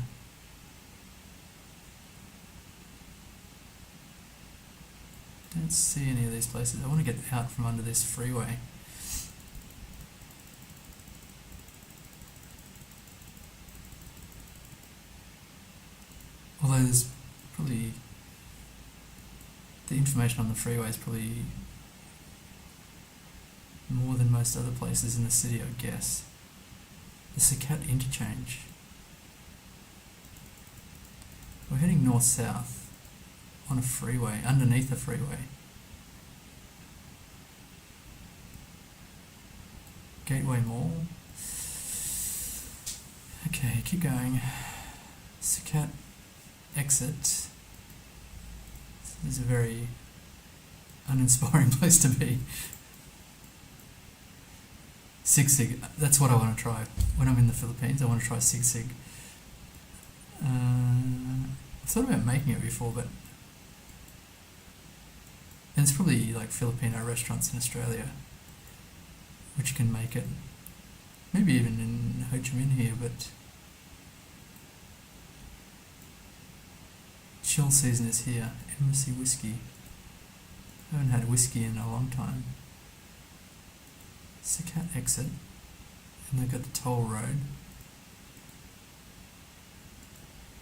Don't see any of these places. I want to get out from under this freeway. Although there's probably the information on the freeway is probably more than most other places in the city, I guess. The Sucat interchange. We're heading north-south on a freeway, underneath a freeway. Gateway Mall. Okay, keep going. Sucat exit. This is a very uninspiring place to be. Sig Sig, that's what I want to try. When I'm in the Philippines, I want to try Sig Sig. I've thought about making it before, but and it's probably like Filipino restaurants in Australia which can make it. Maybe even in Ho Chi Minh here, but chill season is here. Embassy Whiskey. I haven't had whiskey in a long time. Sucat exit, and they've got the toll road.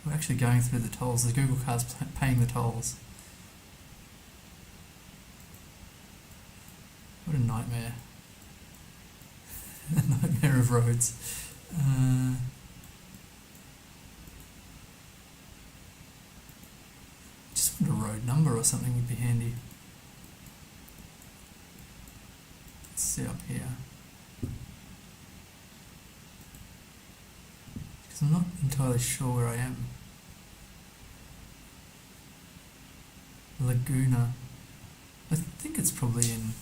We're actually going through the tolls. The Google car's paying the tolls. What a nightmare. A nightmare of roads. Just want a road number or something would be handy. Let's see up here. Because I'm not entirely sure where I am. Laguna. I think it's probably in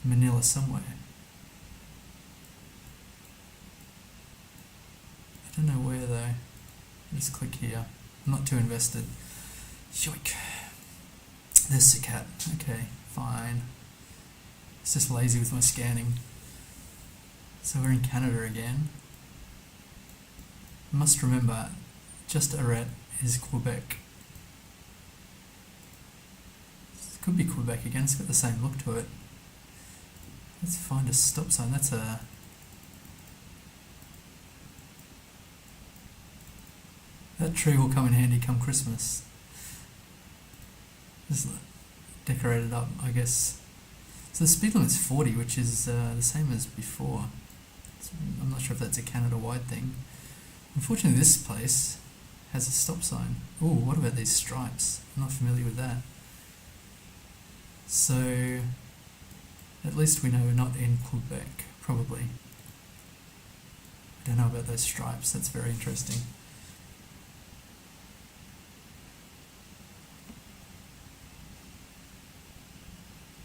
Manila somewhere. I don't know where though. I'll just click here. I'm not too invested. Yoink. There's Sucat. Okay, fine. It's just lazy with my scanning. So we're in Canada again. Must remember, just Arrête is Quebec. It could be Quebec again, it's got the same look to it. Let's find a stop sign. That's a That tree will come in handy come Christmas. Just decorate it up, I guess. So the speed limit's 40, which is the same as before. So I'm not sure if that's a Canada-wide thing. Unfortunately, this place has a stop sign. Ooh, what about these stripes? I'm not familiar with that. So, at least we know we're not in Quebec, probably. I don't know about those stripes, that's very interesting.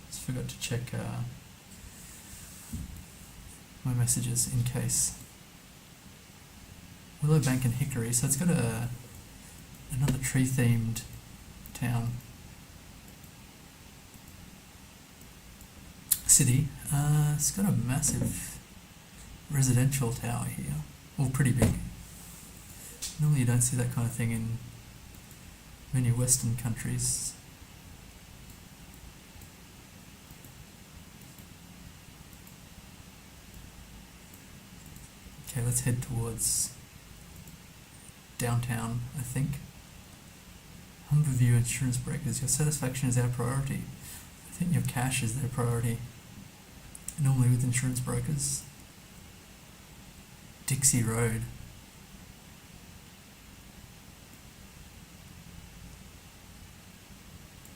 Just forgot to check my messages in case. Willow Bank and Hickory, so it's got another tree-themed town. City. It's got a massive residential tower here, all pretty big. Normally you don't see that kind of thing in many Western countries. Okay, let's head towards downtown, I think. Humberview Insurance Brokers, your satisfaction is our priority. I think your cash is their priority. Normally with insurance brokers. Dixie Road.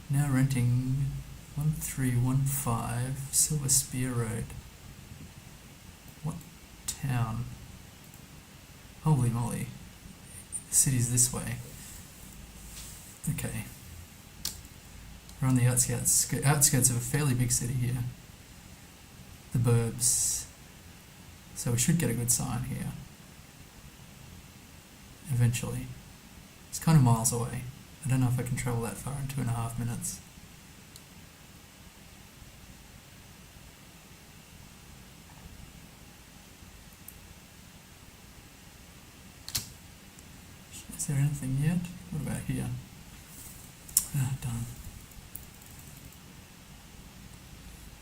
Now renting 1315 Silver Spear Road. What town? Holy moly. The city's this way. Okay. We're on the outskirts of a fairly big city here. The burbs. So we should get a good sign here. Eventually. It's kind of miles away. I don't know if I can travel that far in 2.5 minutes. Is there anything yet? What about here? Ah, done.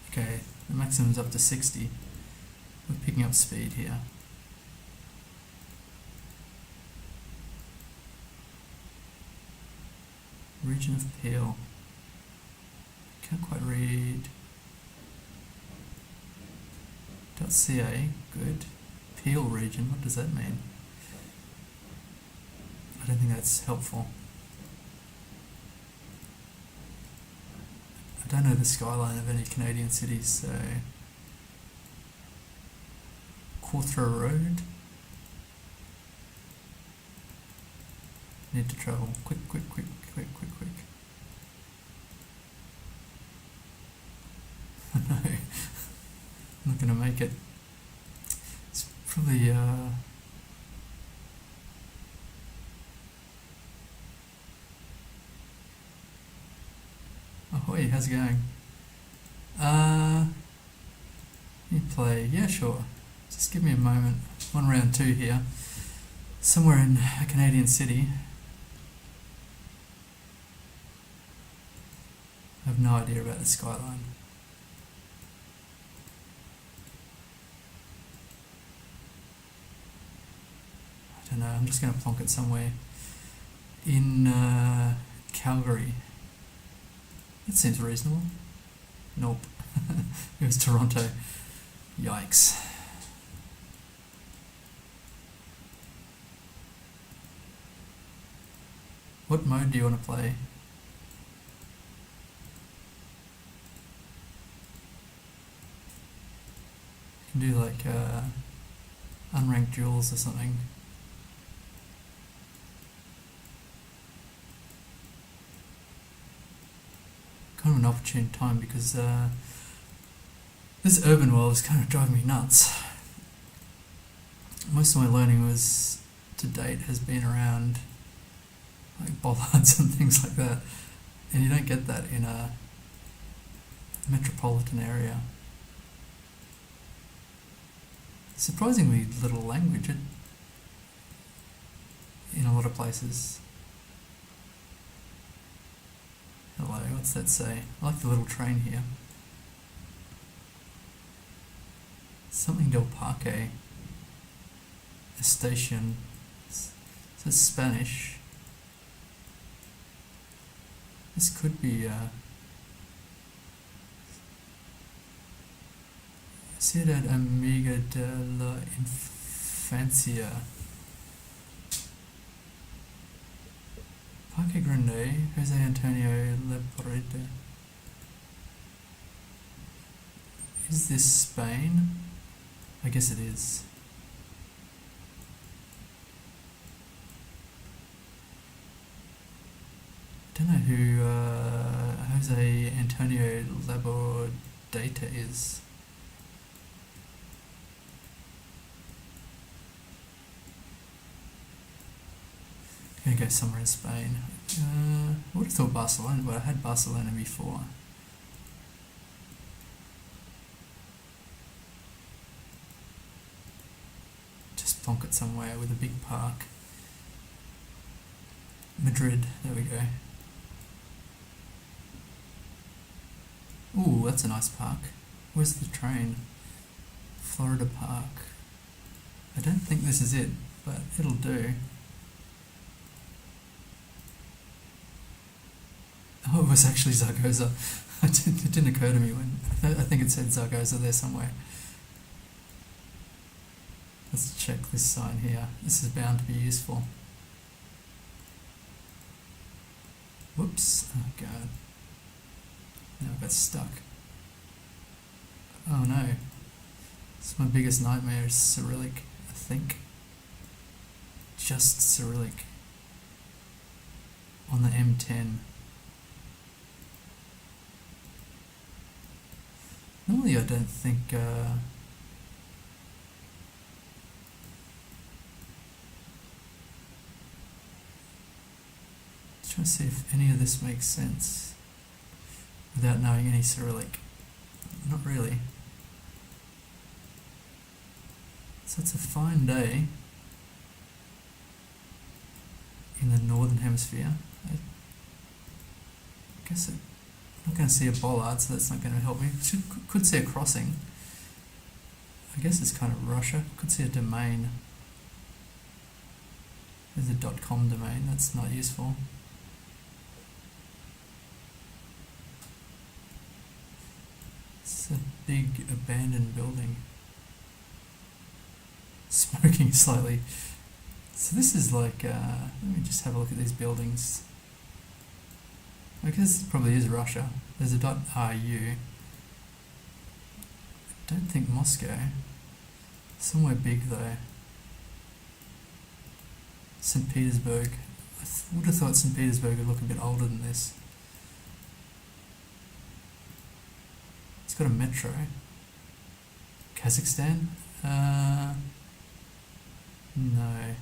Okay, the maximum's up to 60. We're picking up speed here. Region of Peel. Can't quite read. .ca, good. Peel region, what does that mean? I don't think that's helpful. I don't know the skyline of any Canadian cities, so... Cawthra Road. Need to travel. Quick. No, I'm not going to make it. It's probably... Ahoy, how's it going? You play? Yeah, sure. Just give me a moment. 1 round 2 here. Somewhere in a Canadian city. I have no idea about the skyline. I don't know, I'm just going to plonk it somewhere in Calgary. That seems reasonable. Nope. It was Toronto. Yikes. What mode do you want to play? You can do like unranked duels or something. Kind of an opportune time because this urban world is kind of driving me nuts. Most of my learning to date has been around like bollards and things like that, and you don't get that in a metropolitan area. Surprisingly little language in a lot of places. Hello, what's that say? I like the little train here. Something del Parque. A station. So it's Spanish. This could be Ciudad Amiga de la Infancia. Parque Grande, Jose Antonio Lebrede. Is this Spain? I guess it is. I don't know who Jose Antonio Labordeta is. I'm gonna go somewhere in Spain. I would have thought Barcelona, but I had Barcelona before. Just plonk it somewhere with a big park. Madrid, there we go. Ooh, that's a nice park. Where's the train? Florida Park. I don't think this is it, but it'll do. Oh, it was actually Zaragoza. It didn't occur to me when I think it said Zaragoza there somewhere. Let's check this sign here. This is bound to be useful. Whoops. Oh god. Now I got stuck. Oh no. It's my biggest nightmare is Cyrillic, I think. Just Cyrillic. On the M10. Normally I don't think trying to see if any of this makes sense without knowing any Cyrillic. Not really. So it's a fine day in the northern hemisphere. I guess I'm not going to see a bollard, so that's not going to help me. Could see a crossing. I guess it's kind of Russia. Could see a domain. There's a .com domain. That's not useful. It's a big abandoned building. Smoking slightly. So this is like, let me just have a look at these buildings. I guess it probably is Russia. There's a .ru. I don't think Moscow. Somewhere big though. St. Petersburg. I would have thought St. Petersburg would look a bit older than this. It's got a metro. Kazakhstan? No.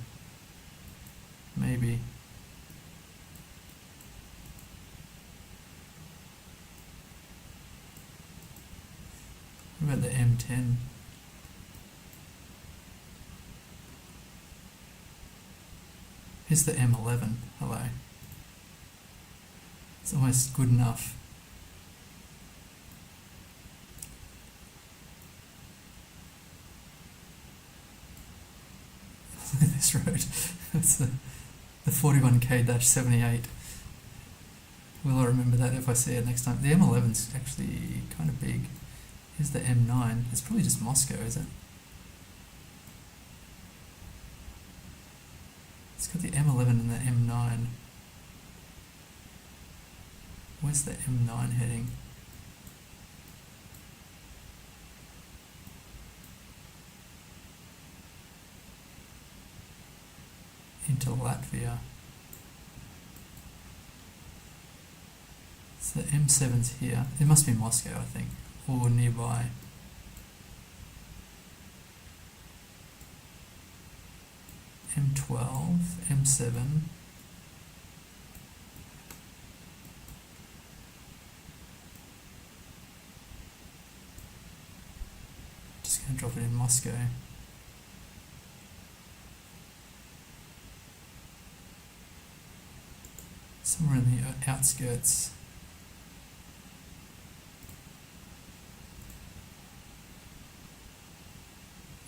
Maybe. What about the M10? Here's the M11. Hello. It's almost good enough. Look at this road. It's the 41K-78. Will I remember that if I see it next time? The M11's actually kind of big. Here's the M9. It's probably just Moscow, is it? It's got the M11 and the M9. Where's the M9 heading? Into Latvia. So the M7's here. It must be Moscow, I think, or nearby. M12, M7. Just going to drop it in Moscow. Somewhere in the outskirts.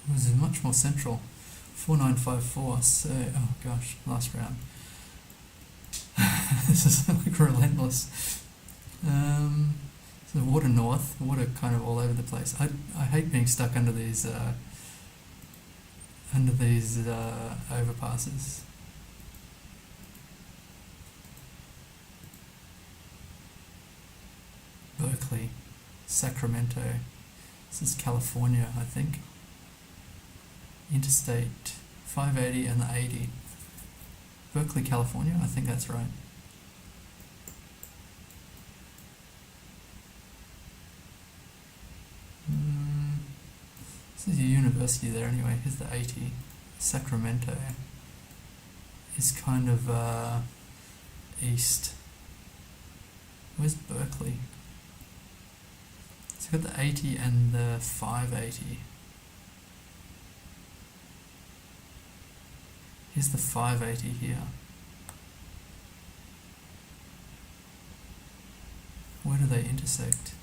It was much more central. 4954. So, oh gosh, last round. This is like relentless. So water north, water kind of all over the place. I hate being stuck under these overpasses. Berkeley, Sacramento. This is California, I think. Interstate 580 and the 80. Berkeley, California, I think that's right. This is a university there anyway. Here's the 80. Sacramento is kind of east. Where's Berkeley? So we've got the 80 and the 580. Here's the 580 here. Where do they intersect?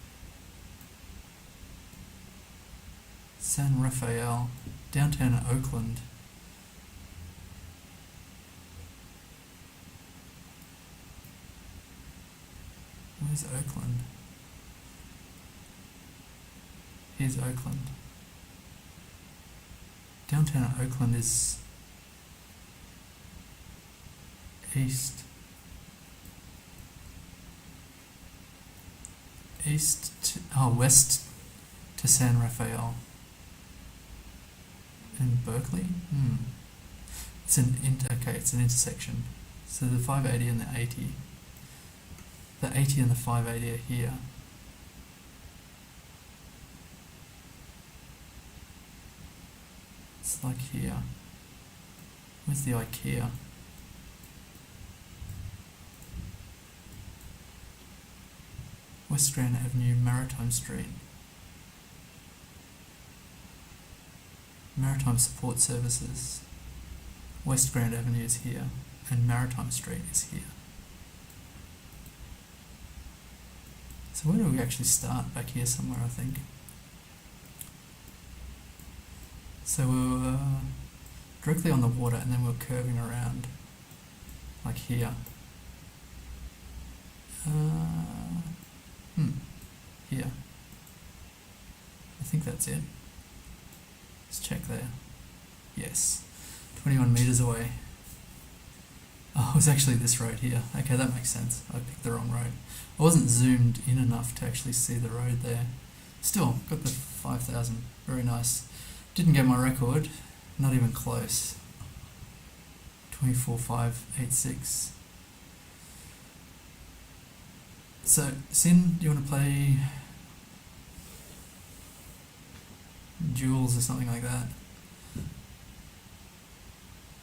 San Rafael, downtown Oakland. Where's Oakland? Here's Oakland. Downtown Oakland is east. West to San Rafael. In Berkeley? It's an intersection. So the 580 and the 80. The 80 and the 580 are here. It's like here. Where's the IKEA? West Strand Avenue, Maritime Street. Maritime Support Services. West Grand Avenue is here, and Maritime Street is here. So where do we actually start? Back here somewhere, I think. So we're directly on the water, and then we're curving around, like here. Here. I think that's it. Let's check there. Yes. 21 metres away. Oh, it was actually this road here. Okay, that makes sense. I picked the wrong road. I wasn't zoomed in enough to actually see the road there. Still, got the 5,000. Very nice. Didn't get my record. Not even close. 24,586. So, Sin, do you want to play Duels or something like that?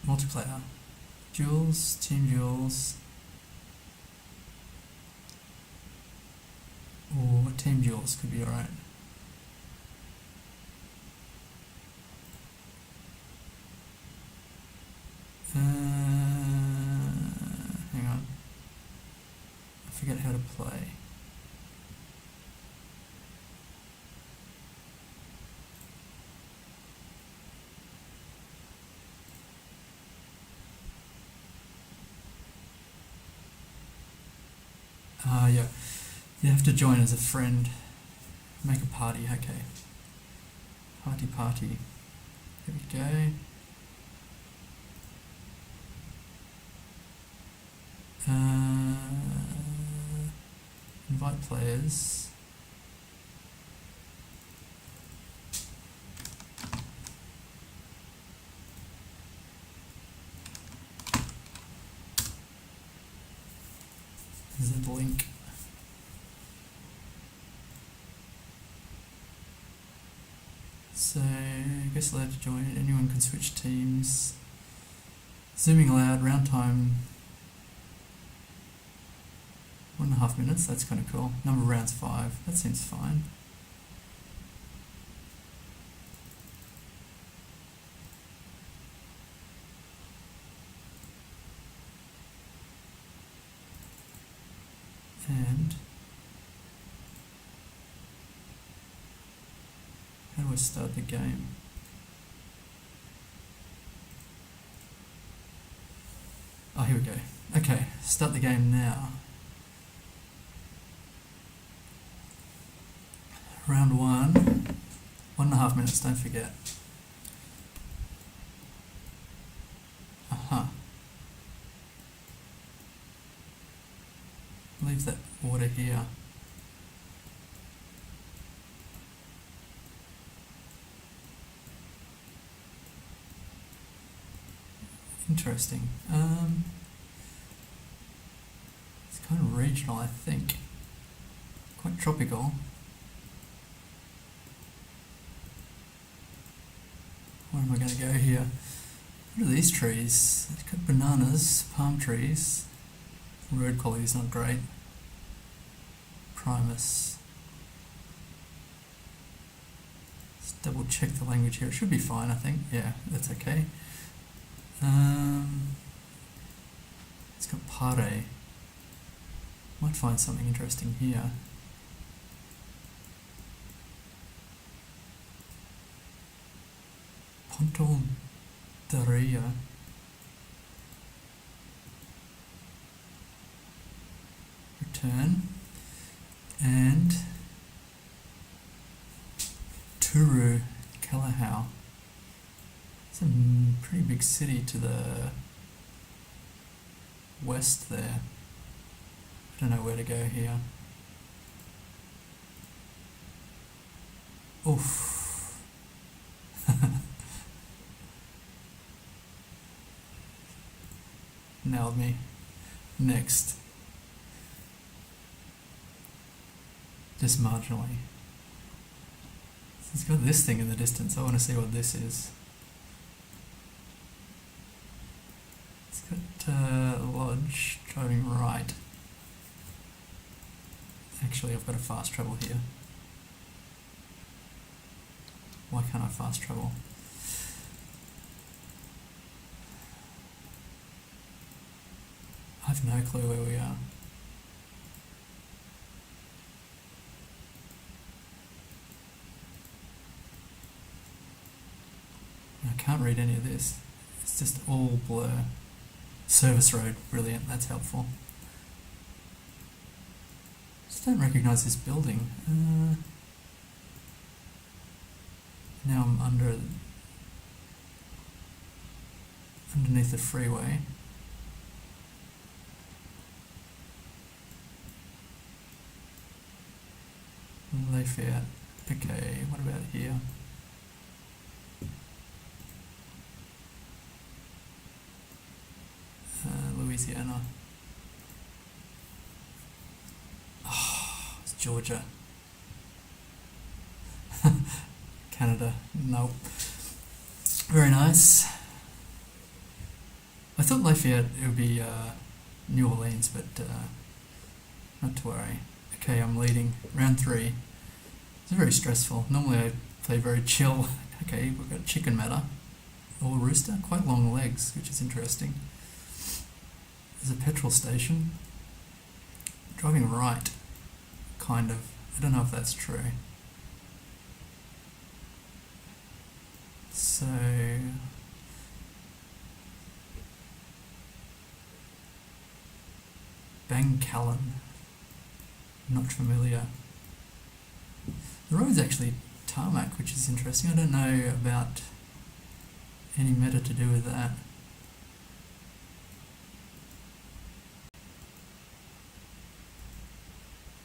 Multiplayer. Duels, Team Duels. Or Team Duels could be alright. Hang on. I forget how to play. Yeah. You have to join as a friend. Make a party, okay. Party. Here we go. Invite players. There's the link. So, I guess allowed to join. Anyone can switch teams. Zooming allowed, round time 1.5 minutes, that's kind of cool. Number of rounds 5, that seems fine. And how do I start the game? here we go. Okay, start the game now. Round 1, 1.5 minutes, don't forget. Leave that water here. Interesting. It's kind of regional, I think. Quite tropical. Where am I going to go here? What are these trees? It's got bananas, palm trees. Road quality is not great. Primus. Let's double check the language here. It should be fine, I think. Yeah, that's okay. It's got pare. Might find something interesting here. Pontal Daria. Return. And Turu Kalahau. It's a pretty big city to the west there. I don't know where to go here. Oof. Nailed me. Next. Just marginally. It's got this thing in the distance. I want to see what this is. It's got lodge, driving right. Actually, I've got a fast travel here. Why can't I fast travel? I have no clue where we are. I can't read any of this. It's just all blur. Service road, brilliant, that's helpful. Just don't recognise this building. Now I'm underneath the freeway. Lafayette. Okay, what about here? Louisiana. Oh, it's Georgia. Canada. Nope. Very nice. I thought Lafayette it would be New Orleans, but not to worry. Okay, I'm leading. Round 3. It's very stressful. Normally I play very chill. Okay, we've got chicken matter. Or rooster. Quite long legs, which is interesting. There's a petrol station. Driving right. Kind of. I don't know if that's true. So... Bangkallan. Not familiar. The road's actually tarmac, which is interesting. I don't know about any meta to do with that.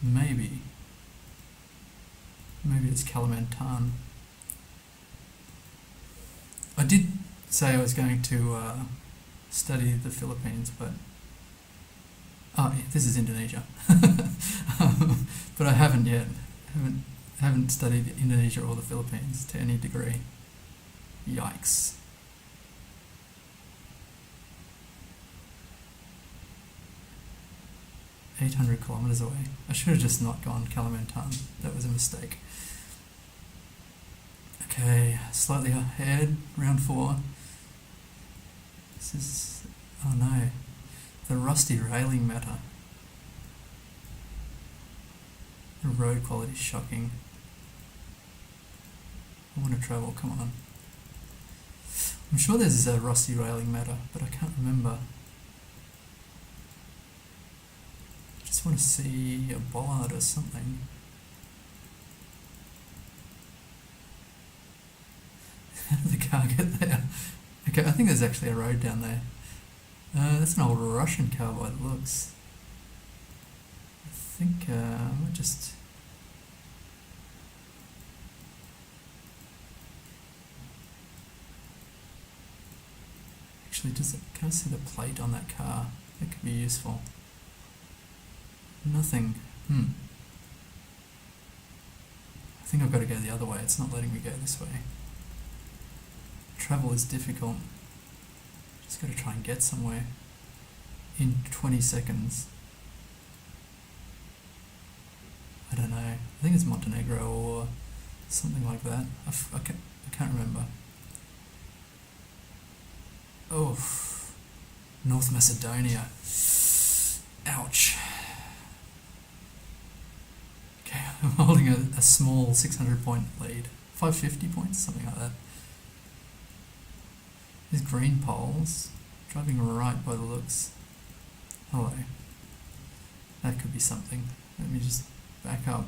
Maybe it's Kalimantan. I did say I was going to study the Philippines, but yeah, this is Indonesia. But I haven't yet. Haven't studied Indonesia or the Philippines to any degree. Yikes. $800 kilometers away. I should have just not gone Kalimantan. That was a mistake. Okay, slightly ahead, round 4. This is... oh no. The rusty railing matter. The road quality is shocking. I want to travel, come on. I'm sure there's a rusty railing matter, but I can't remember. just want to see a bollard or something. How did the car get there? Okay, I think there's actually a road down there. That's an old Russian car by the looks. I think I might just... Actually, can I see the plate on that car? That could be useful. Nothing. I think I've got to go the other way. It's not letting me go this way. Travel is difficult. Just got to try and get somewhere in 20 seconds. I don't know. I think it's Montenegro or something like that. I can't remember. Oh, North Macedonia. Ouch. Okay, I'm holding a small 600 point lead. 550 points, something like that. These green poles, driving right by the looks. Hello. That could be something. Let me just back up.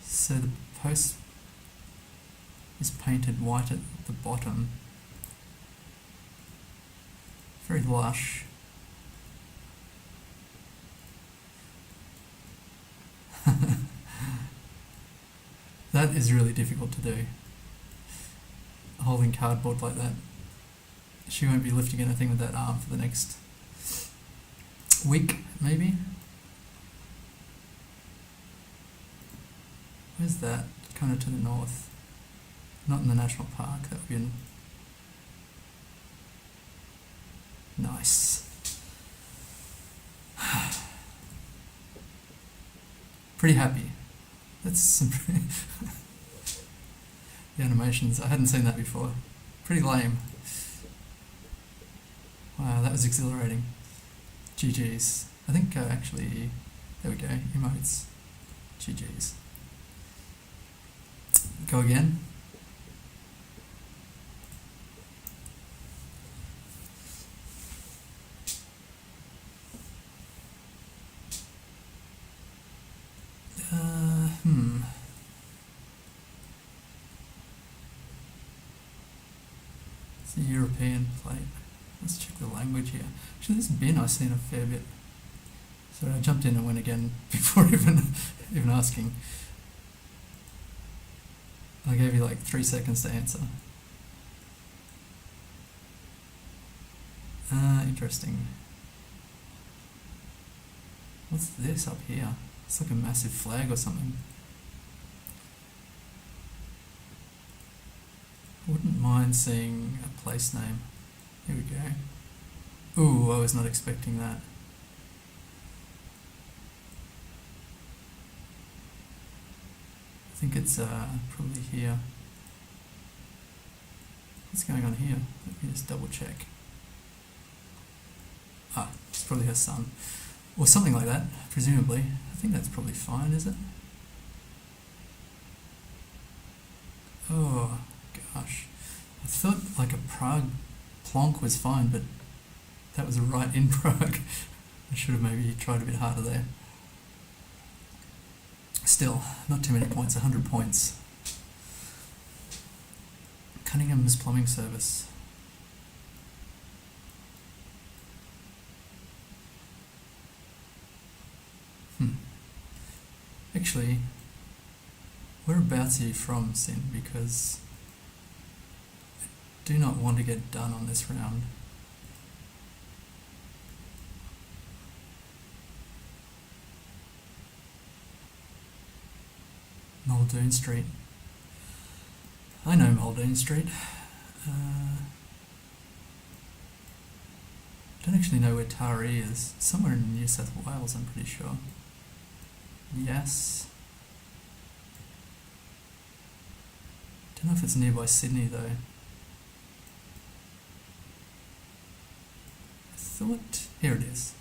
So the post is painted white at the bottom. Very lush. That is really difficult to do. Holding cardboard like that. She won't be lifting anything with that arm for the next week, maybe? Where's that? Kind of to the north. Not in the national park, that would be in... Nice. Pretty happy. That's some pretty... The animations, I hadn't seen that before. Pretty lame. Wow, that was exhilarating. GG's. I think actually, there we go, emotes. GG's. Go again. It's a European plate. Let's check the language here. Actually, this bin I've seen a fair bit. So I jumped in and went again before even asking. I gave you like 3 seconds to answer. Interesting. What's this up here? It's like a massive flag or something. I wouldn't mind seeing a place name. Here we go. Ooh, I was not expecting that. I think it's probably here. What's going on here? Let me just double check. Ah, it's probably her son. Or something like that, presumably. I think that's probably fine, is it? Oh, gosh. I thought like a Prague plonk was fine, but that was right in Prague. I should have maybe tried a bit harder there. Still, not too many points, 100 points. Cunningham's plumbing service. Actually, whereabouts are you from, Sin? Because I do not want to get done on this round. Muldoon Street. I know Muldoon Street. Don't actually know where Taree is. Somewhere in New South Wales, I'm pretty sure. Yes. Don't know if it's nearby Sydney though. I thought... Here it is.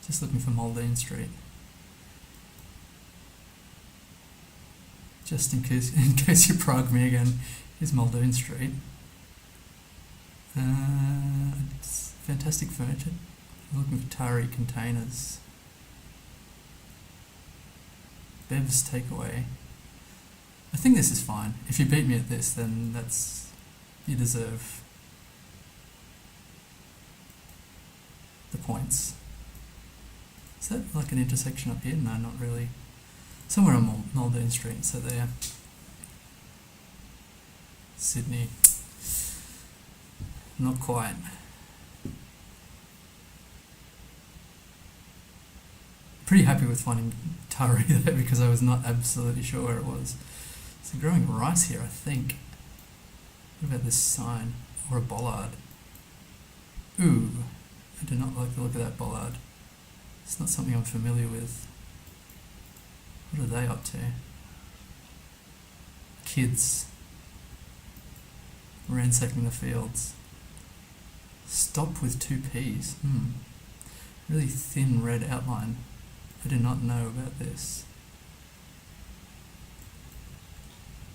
Just looking for Muldoon Street. Just in case you Prague me again, here's Muldoon Street. It's fantastic furniture. I'm looking for Taree containers. Bev's takeaway. I think this is fine. If you beat me at this, then you deserve the points. Is that like an intersection up here? No, not really. Somewhere on Muldoon Street, so there. Sydney. Not quite. Pretty happy with finding Taree there because I was not absolutely sure where it was. So growing rice here, I think. What about this sign? Or a bollard? Ooh, I do not like the look of that bollard. It's not something I'm familiar with. What are they up to? Kids. Ransacking the fields. Stop with 2 P's. Really thin red outline. I did not know about this.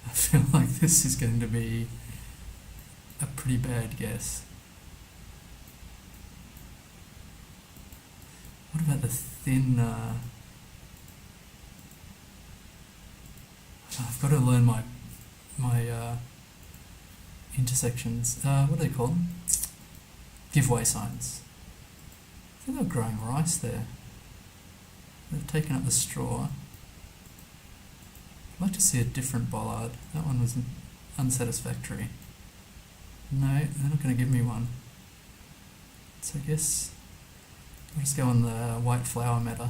I feel like this is going to be a pretty bad guess. What about the thin... I've got to learn my intersections. What do they call them? Giveaway signs. I think they're growing rice there. They've taken up the straw. I'd like to see a different bollard. That one was unsatisfactory. No, they're not going to give me one. So I guess I'll just go on the white flower meta.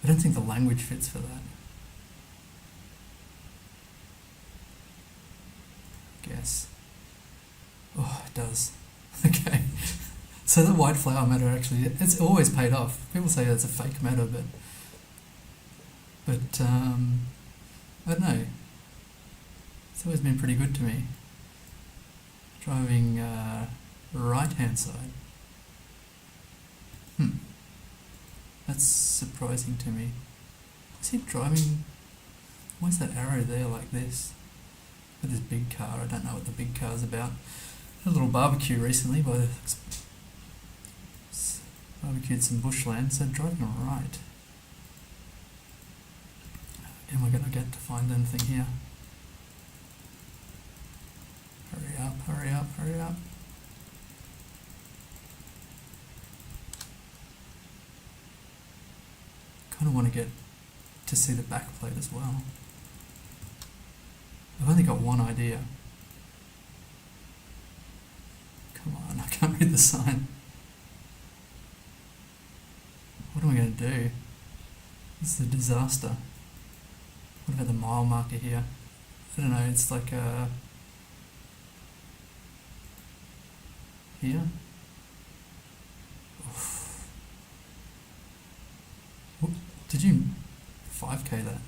I don't think the language fits for that. Guess. Oh, it does. Okay. So the white flower meta actually, it's always paid off. People say that's a fake meta, but I don't know. It's always been pretty good to me. Driving right hand side. That's surprising to me. Is he driving? Why is that arrow there like this? With this big car, I don't know what the big car's about. Had a little barbecue recently barbecued some bushland, so driving right. Am I going to get to find anything here? Hurry up, hurry up, hurry up. Kind of want to get to see the back plate as well. I've only got one idea. Come on, I can't read the sign. What am I going to do? This is a disaster. What about the mile marker here? I don't know, it's like a... Here? Oof. Did you 5k that?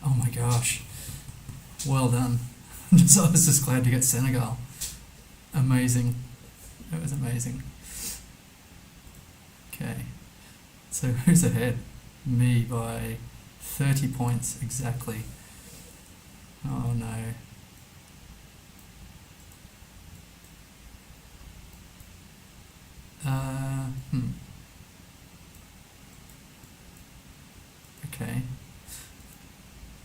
Oh my gosh. Well done. I was just glad to get Senegal. Amazing. That was amazing. Okay. So who's ahead? Me by 30 points exactly. Oh no. Okay.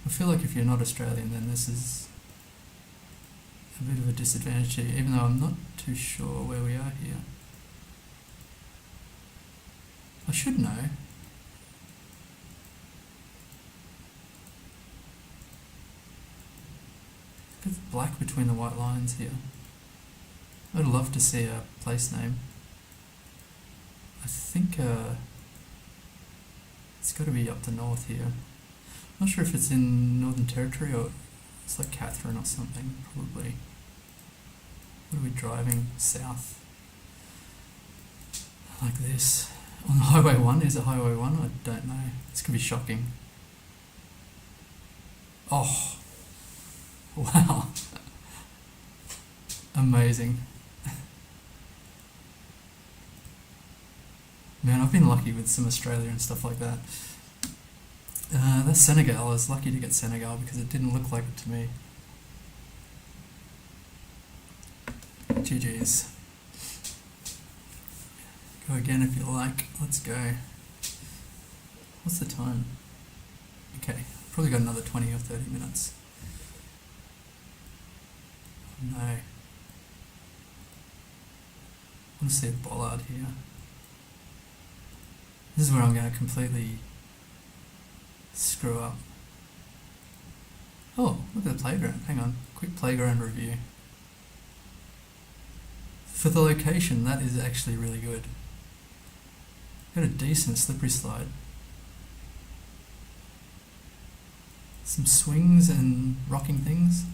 I feel like if you're not Australian, then this is a bit of a disadvantage here, even though I'm not too sure where we are here. I should know. It's black between the white lines here. I'd love to see a place name. I think it's got to be up the north here. I'm not sure if it's in Northern Territory or it's like Catherine or something, probably. What are we driving? South. Like this. On Highway 1, is it Highway 1? I don't know. This could be shocking. Oh. Wow. Amazing. Man, I've been lucky with some Australia and stuff like that. That's Senegal. I was lucky to get Senegal because it didn't look like it to me. GG's. Go again if you like. Let's go. What's the time? Okay, probably got another 20 or 30 minutes. Oh no. I want to see a bollard here. This is where I'm going to completely screw up. Oh, look at the playground. Hang on, quick playground review. For the location, that is actually really good. Got a decent slippery slide. Some swings and rocking things.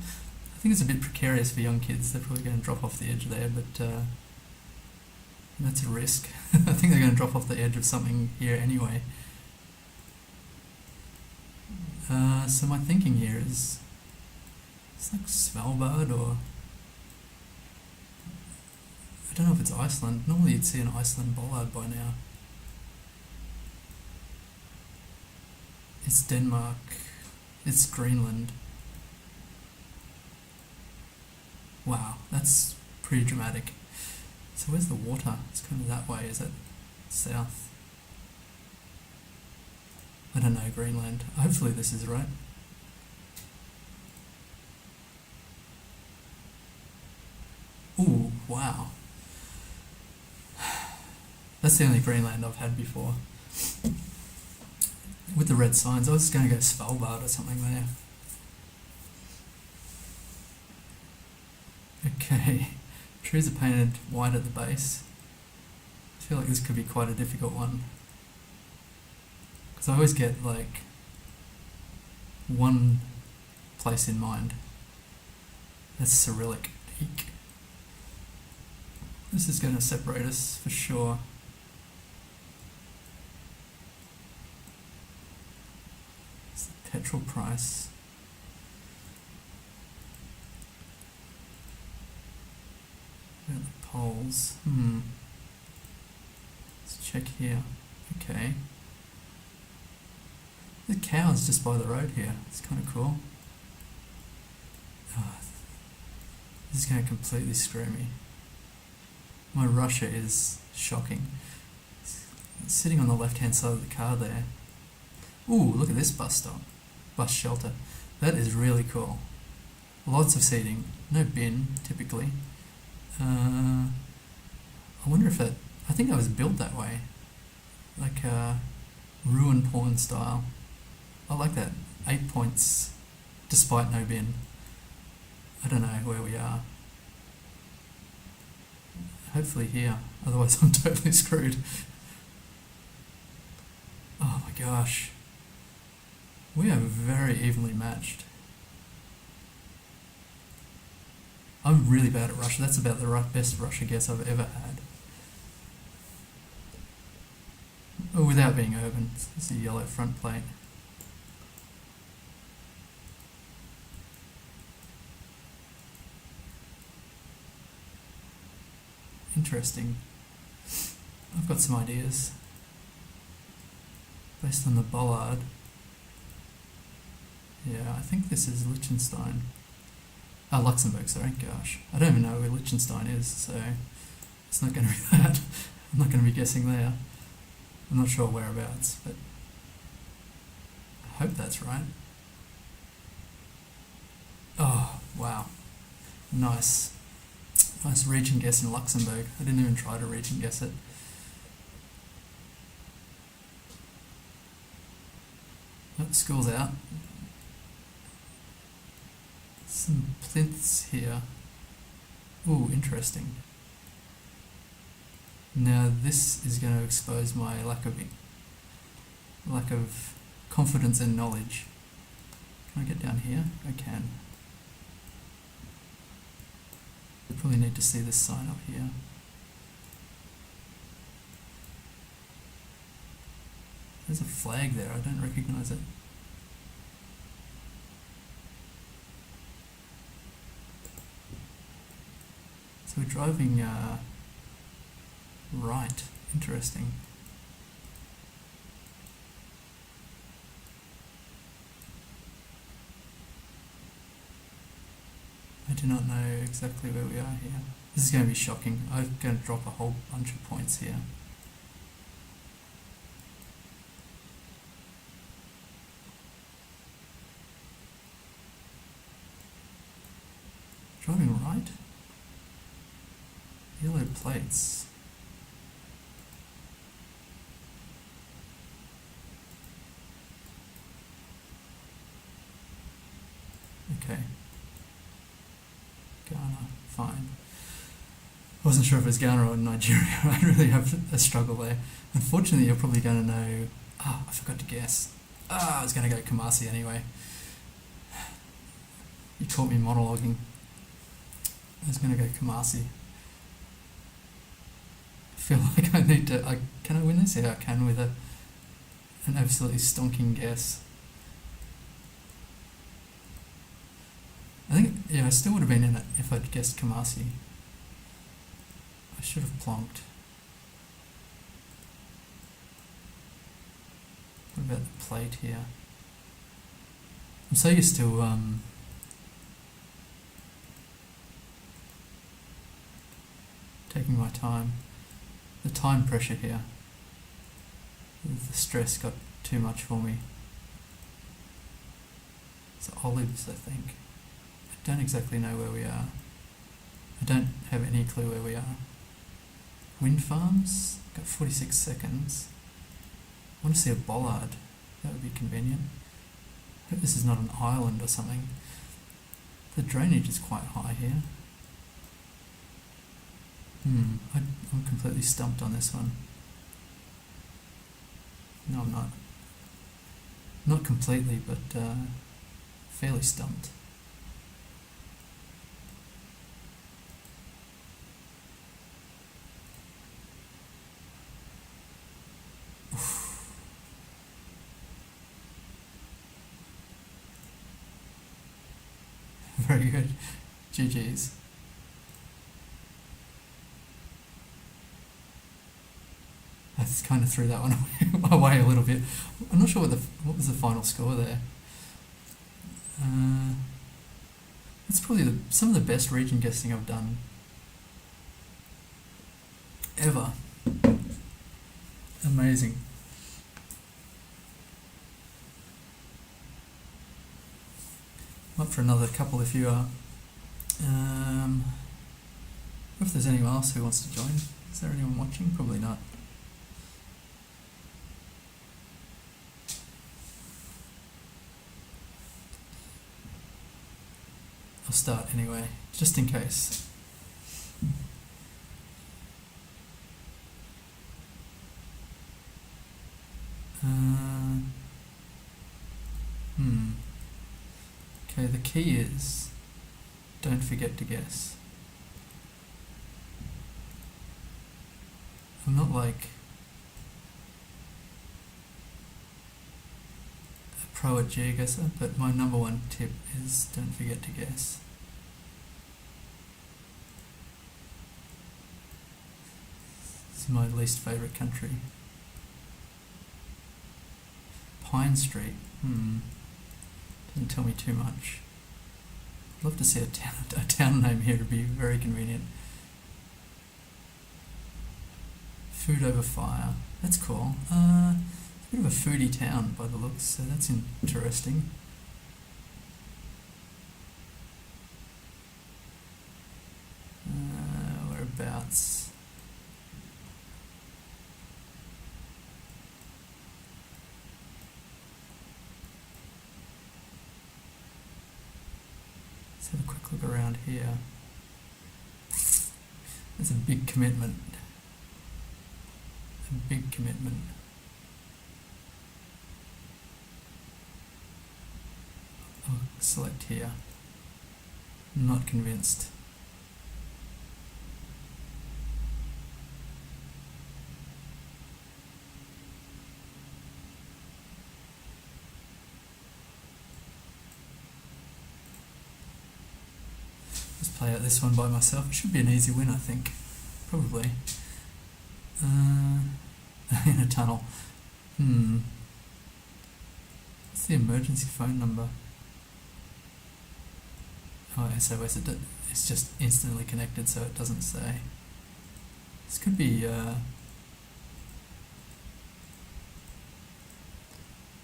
I think it's a bit precarious for young kids. They're probably going to drop off the edge there, but that's a risk. I think they're going to drop off the edge of something here anyway. So my thinking here is, it's like Svalbard, or I don't know if it's Iceland. Normally you'd see an Iceland bollard by now. It's Denmark. It's Greenland. Wow, that's pretty dramatic. So where's the water? It's kind of that way. Is that south? I don't know, Greenland. Hopefully this is right. Ooh, wow. That's the only Greenland I've had before. With the red signs, I was going to go Svalbard or something there. Okay, trees are painted white at the base. I feel like this could be quite a difficult one, because I always get like one place in mind. That's Cyrillic. Eek. This is going to separate us for sure. It's the petrol price. Where are the poles? Let's check here. Okay. The cow's just by the road here. It's kind of cool. Oh, this is going to completely screw me. My Russia is shocking. It's sitting on the left-hand side of the car there. Ooh, look at this bus stop. Bus shelter. That is really cool. Lots of seating. No bin, typically. I wonder if I think that was built that way. Like ruin porn style. I like that. 8 points, despite no bin. I don't know where we are. Hopefully here, otherwise I'm totally screwed. Oh my gosh. We are very evenly matched. I'm really bad at Russia. That's about the best Russia guess I've ever had. Oh, without being urban. It's a yellow front plate. Interesting. I've got some ideas based on the bollard. Yeah, I think this is Liechtenstein. Oh, Luxembourg, sorry. Gosh, I don't even know where Liechtenstein is, so it's not going to be that. I'm not going to be guessing there. I'm not sure whereabouts, but I hope that's right. Oh, wow. Nice. Nice region guess in Luxembourg. I didn't even try to region guess it. Oh, school's out. Some plinths here. Ooh, interesting. Now this is going to expose my lack of confidence and knowledge. Can I get down here? I can. I probably need to see this sign up here. There's a flag there, I don't recognise it. So we're driving right. Interesting. I do not know exactly where we are here. This is going to be shocking. I'm going to drop a whole bunch of points here. Driving right? Yellow plates. Okay. Ghana, fine. Wasn't sure if it was Ghana or Nigeria. I really have a struggle there. Unfortunately, you're probably going to know... I forgot to guess. I was going to go Kumasi anyway. You caught me monologuing. I was going to go Kumasi. I feel like I need to... can I win this? Yeah, I can with an absolutely stonking guess. I think, I still would have been in it if I'd guessed Kumasi. I should have plonked. What about the plate here? I'm so used to taking my time. The time pressure here. The stress got too much for me. It's olives, I think. I don't exactly know where we are. I don't have any clue where we are. Wind farms? Got 46 seconds. I want to see a bollard. That would be convenient. I hope this is not an island or something. The drainage is quite high here. I'm completely stumped on this one. No, I'm not. Not completely, but fairly stumped. Very good. GG's. I just kind of threw that one away a little bit. I'm not sure what was the final score there. It's probably some of the best region guessing I've done ever. Amazing. I'm up for another couple if you are. If there's anyone else who wants to join. Is there anyone watching? Probably not. I'll start anyway, just in case. Okay, the key is don't forget to guess. I'm not like a pro at GeoGuessr, but my number one tip is don't forget to guess. This is my least favourite country. Pine Street. Doesn't tell me too much. I'd love to see a town name here. It'd be very convenient. Food over fire. That's cool. It's a bit of a foodie town by the looks, so that's interesting. Whereabouts? Let's have a quick look around here. It's a big commitment. A big commitment. I'll select here. Not convinced. Let's play out this one by myself. It should be an easy win, I think. Probably. In a tunnel. What's the emergency phone number? Oh, SOS. It's just instantly connected, so it doesn't say. This could be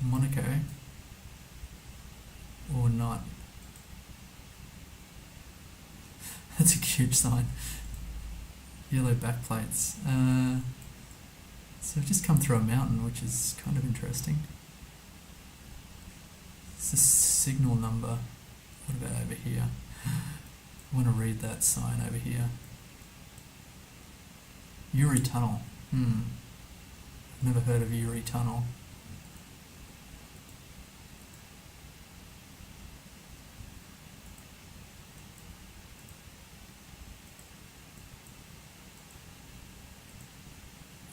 Monaco or not. That's a huge sign. Yellow backplates. So I've just come through a mountain, which is kind of interesting. It's a signal number. What about over here? I want to read that sign over here. Uri Tunnel. Never heard of Uri Tunnel.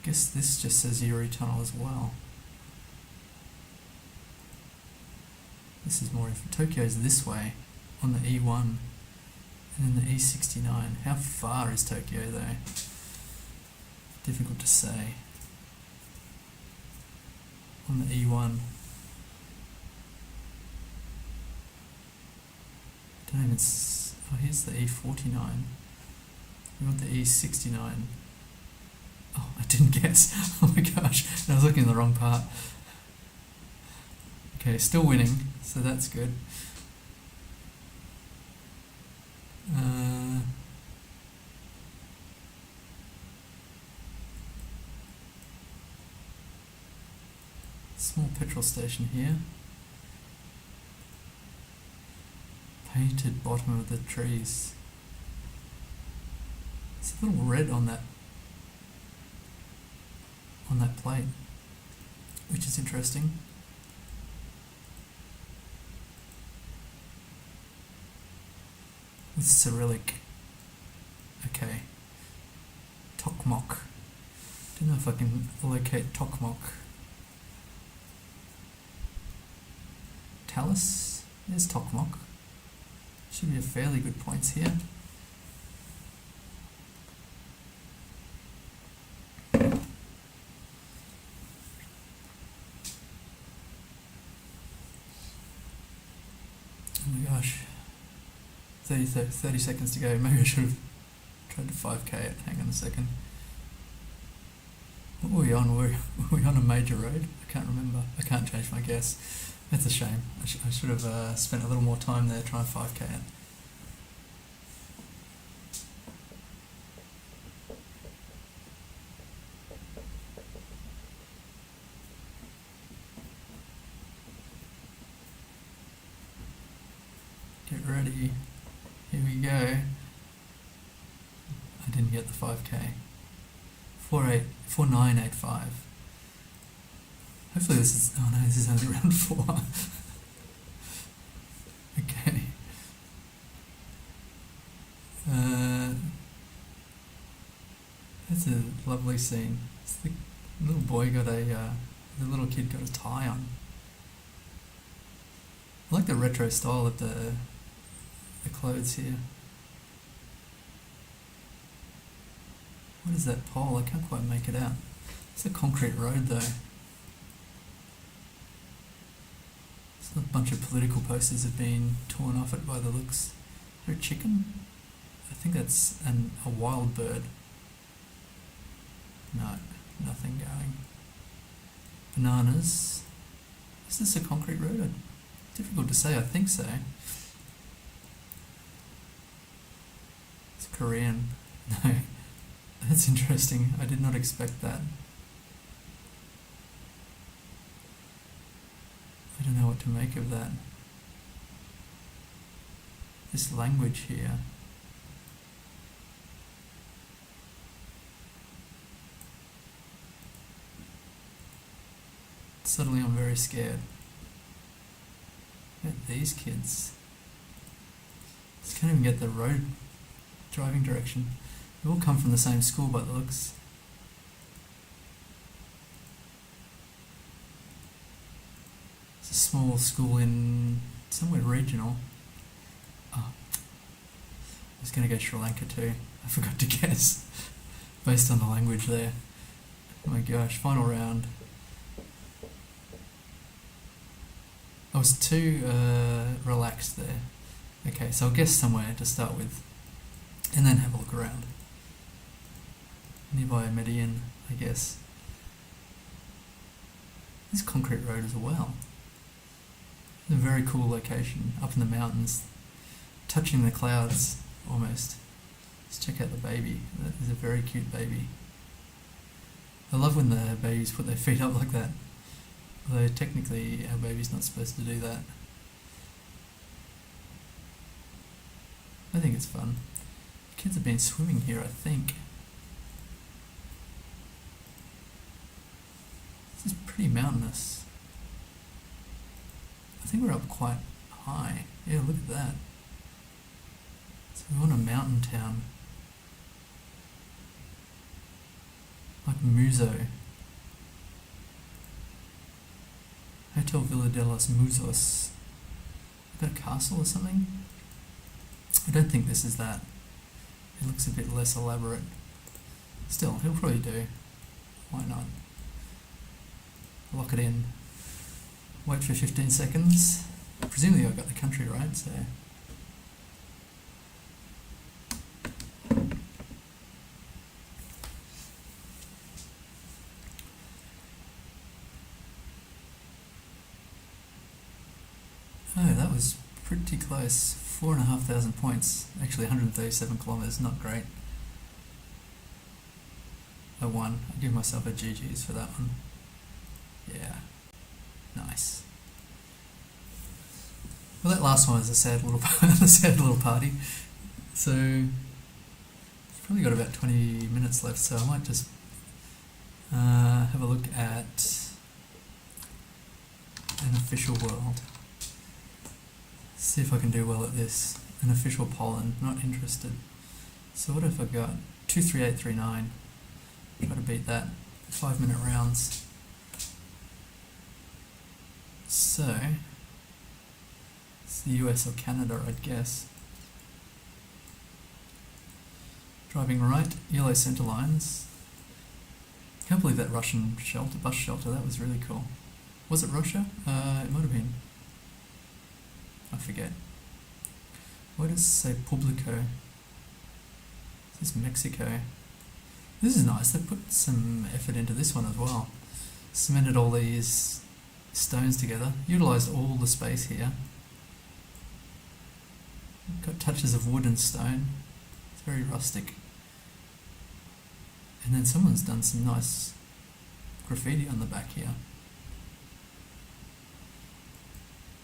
I guess this just says Uri Tunnel as well. This is more if Tokyo's this way on the E1 and then the E69. How far is Tokyo though? Difficult to say. On the E1. Don't even. Oh, here's the E49. We want the E69. Oh, I didn't guess. Oh my gosh, I was looking at the wrong part. Okay, still winning, so that's good. Small petrol station here. Painted bottom of the trees. It's a little red on that plate, which is interesting. It's Cyrillic. Okay. Tokmok. Don't know if I can locate Tokmok. Talus. There's Tokmok. Should be a fairly good points here. Oh my gosh. 30 seconds to go. Maybe I should have tried to 5k it. Hang on a second. What were we on? Were we on a major road? I can't remember. I can't change my guess. That's a shame. I should have spent a little more time there trying 5k it. Get ready. Here we go. I didn't get the 5k. 4985. Hopefully this is, oh no, this is only round 4. Okay. That's a lovely scene. It's the little boy got the little kid got a tie on. I like the retro style of the clothes here. What is that pole? I can't quite make it out. It's a concrete road though. It's a bunch of political posters have been torn off it by the looks. Is there a chicken? I think that's a wild bird. No, nothing going. Bananas. Is this a concrete road? Difficult to say, I think so. It's Korean. No, that's interesting. I did not expect that. I don't know what to make of that. This language here. Suddenly I'm very scared. Look at these kids. Just can't even get the road driving direction. They all come from the same school by the looks. It's a small school in somewhere regional. Oh, I was going to go Sri Lanka too. I forgot to guess based on the language there. Oh my gosh, final round. I was too relaxed there. Okay, so I'll guess somewhere to start with and then have a look around. Nearby Medellin, I guess. This concrete road as well. It's a very cool location, up in the mountains, touching the clouds almost. Let's check out the baby. That is a very cute baby. I love when the babies put their feet up like that. Although technically our baby's not supposed to do that. I think it's fun. Kids have been swimming here, I think. This is pretty mountainous. I think we're up quite high. Yeah, look at that. So we want a mountain town. Like Muso. Hotel Villa de los Musos. Is that a castle or something? I don't think this is that. It looks a bit less elaborate. Still, he'll probably do. Why not? Lock it in. Wait for 15 seconds. Presumably I got the country right, so... Oh, that was pretty close. 4,500 points. Actually 137 kilometres, not great. I won. I give myself a GG's for that one. Yeah. Nice. Well, that last one is a sad little party. So probably got about 20 minutes left, so I might just have a look at an official world. See if I can do well at this. An official Poland, not interested. So what have I got? 23839. Try to beat that. 5-minute rounds. So it's the US or Canada, I'd guess. Driving right, yellow centre lines. Can't believe that Russian shelter, bus shelter, that was really cool. Was it Russia? It might have been. I forget. Why does it say Publico? This is Mexico. This is nice, they put some effort into this one as well. Cemented all these stones together, utilised all the space here. Got touches of wood and stone. It's very rustic. And then someone's done some nice graffiti on the back here.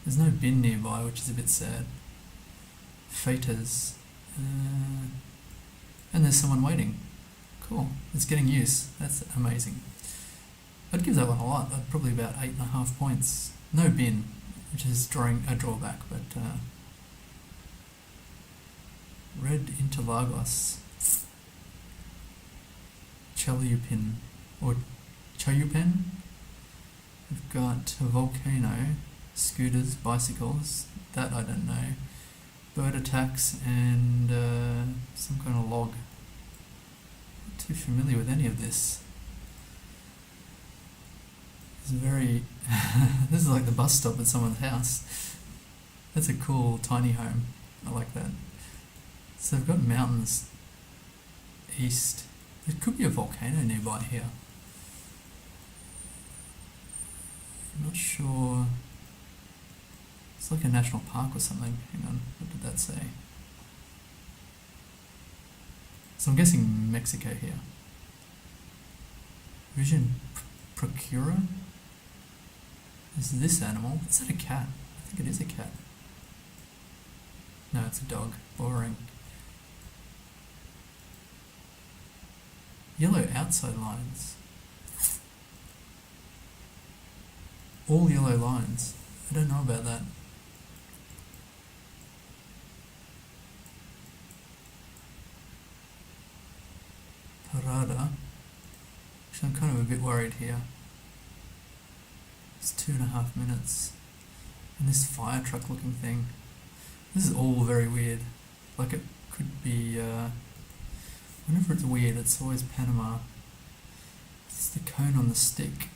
There's no bin nearby, which is a bit sad. Faters. And there's someone waiting. Cool. It's getting use. That's amazing. I'd give that one a lot. I'd probably about 8.5 points. No bin, which is drawing a drawback, but Red Interlagos. Chalyupin or Chayupen. We've got a volcano, scooters, bicycles, that I don't know, bird attacks, and some kind of log. Not too familiar with any of this. It's very... this is like the bus stop at someone's house. That's a cool tiny home. I like that. So they've got mountains east. There could be a volcano nearby here. I'm not sure. It's like a national park or something. Hang on, what did that say? So I'm guessing Mexico here. Vision Procurer? Is this animal? Is that a cat? I think it is a cat. No, it's a dog. Boring. Yellow outside lines. All yellow lines. I don't know about that. Parada. Actually, I'm kind of a bit worried here. It's 2.5 minutes. And this fire truck looking thing. This is all very weird. Like it could be, whenever it's weird, it's always Panama. It's the cone on the stick.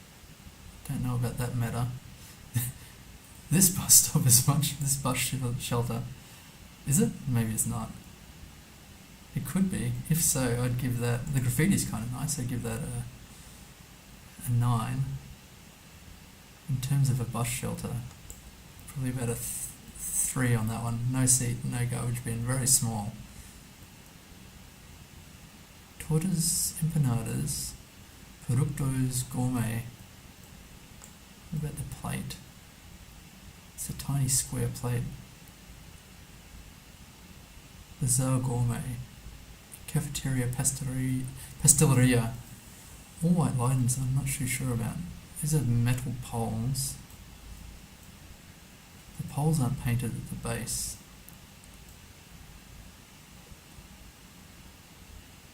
Don't know about that matter. This bus stop is much, this bus shelter. Is it? Maybe it's not. It could be. If so, I'd give that, the graffiti's kind of nice, I'd give that a 9. In terms of a bus shelter, probably about a 3 on that one. No seat, no garbage bin, very small. Tortas empanadas, productos gourmet. What about the plate? It's a tiny square plate. Bazaar gourmet, cafeteria, pasteleria. All white lines I'm not too sure about. These are metal poles. The poles aren't painted at the base.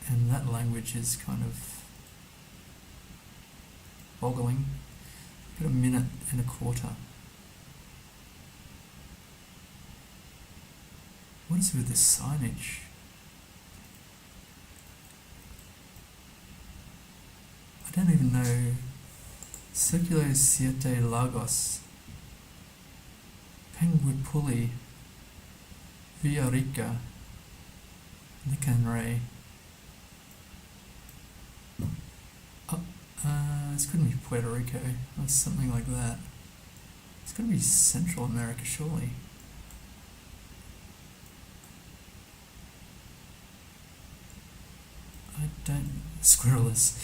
And that language is kind of boggling. Got a minute and a quarter. What is with this signage? I don't even know. Circulo Siete Lagos, Penguipuli, Villarica, Nicanray. This couldn't be Puerto Rico or something like that. It's got to be Central America, surely. I don't... Squirreless.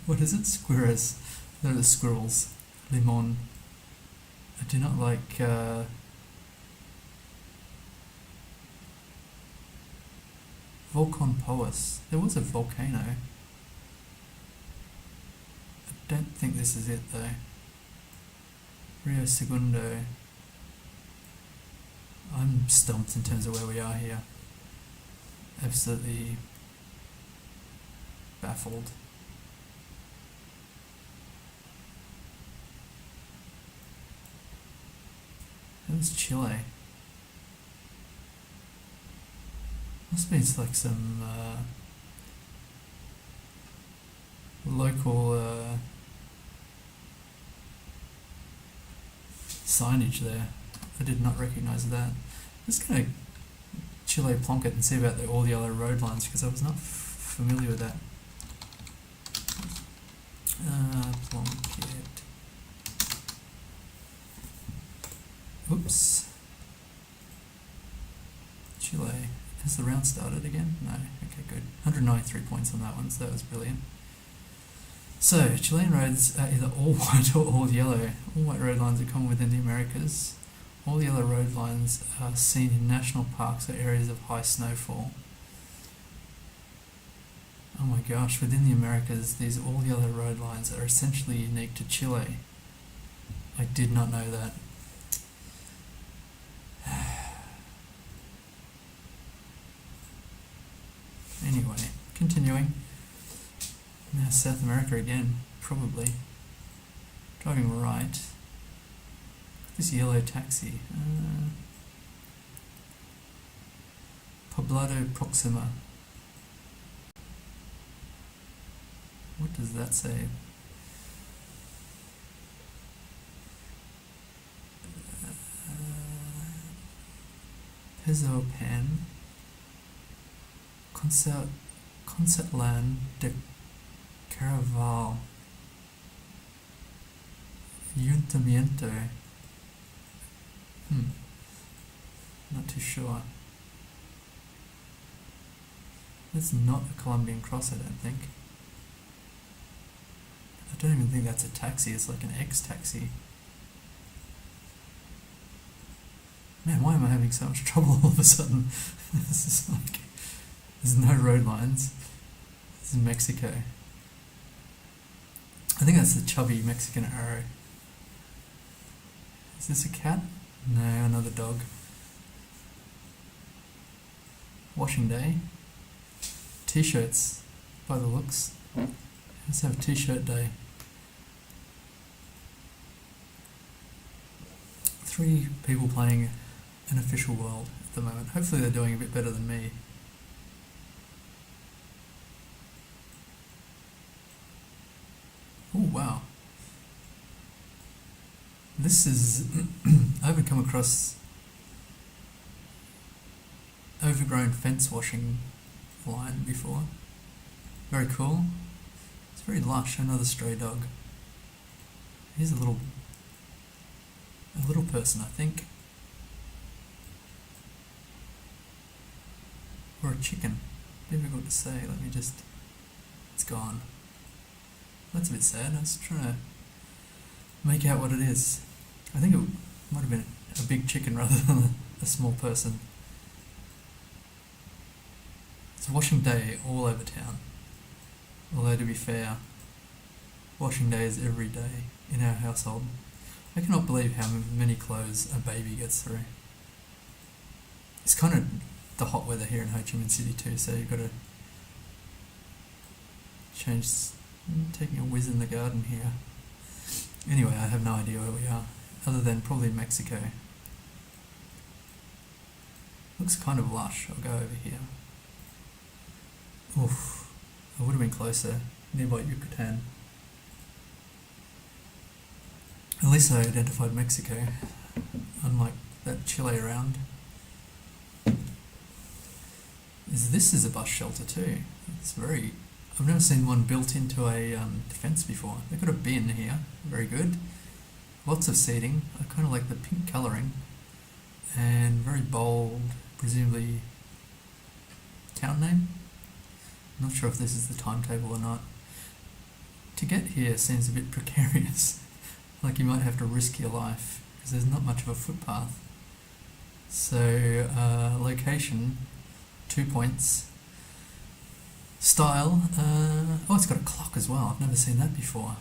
What is it? Squirrels. They're the squirrels. Limon. I do not like... Volcan Poas. There was a volcano. I don't think this is it though. Rio Segundo. I'm stumped in terms of where we are here. Absolutely baffled. That was Chile. Must be it's like some local signage there. I did not recognise that. I'm just going to Chile plonk it and see about all the other road lines because I was not familiar with that. Plonk it. Oops. Chile. Has the round started again? No. Okay, good. 193 points on that one, so that was brilliant. So, Chilean roads are either all white or all yellow. All white road lines are common within the Americas. All yellow road lines are seen in national parks or areas of high snowfall. Oh my gosh, within the Americas, these all yellow road lines are essentially unique to Chile. I did not know that. Anyway, continuing. Now South America again, probably. Driving right. This yellow taxi. Poblado Proxima. What does that say? Pezopan. Concertland de Caraval. Ayuntamiento. Not too sure. That's not a Colombian cross, I don't think. I don't even think that's a taxi, it's like an X-taxi. Man, why am I having so much trouble all of a sudden? This is like... There's no road lines. This is Mexico. I think that's the chubby Mexican arrow. Is this a cat? No, another dog. Washing day. T-shirts, by the looks. Let's have a t-shirt day. 3 people playing an official world at the moment. Hopefully they're doing a bit better than me. Oh wow. This is... I haven't come across overgrown fence washing line before. Very cool. It's very lush. Another stray dog. Here's a little person, I think. Or a chicken. Difficult to say. It's gone. That's a bit sad. I was trying to make out what it is. I think it might have been a big chicken rather than a small person. It's washing day all over town. Although, to be fair, washing day is every day in our household. I cannot believe how many clothes a baby gets through. It's kind of the hot weather here in HCMC too, so you've got to change. Taking a whiz in the garden here. Anyway, I have no idea where we are, other than probably Mexico. Looks kind of lush. I'll go over here. Oof, I would have been closer, nearby Yucatan. At least I identified Mexico, unlike that Chile around. This is a bus shelter too. I've never seen one built into a defence before. They've got a bin here, very good. Lots of seating. I kind of like the pink colouring, and very bold, presumably town name. I'm not sure if this is the timetable or not. To get here seems a bit precarious. Like you might have to risk your life because there's not much of a footpath. So location, 2 points. Style, it's got a clock as well. I've never seen that before.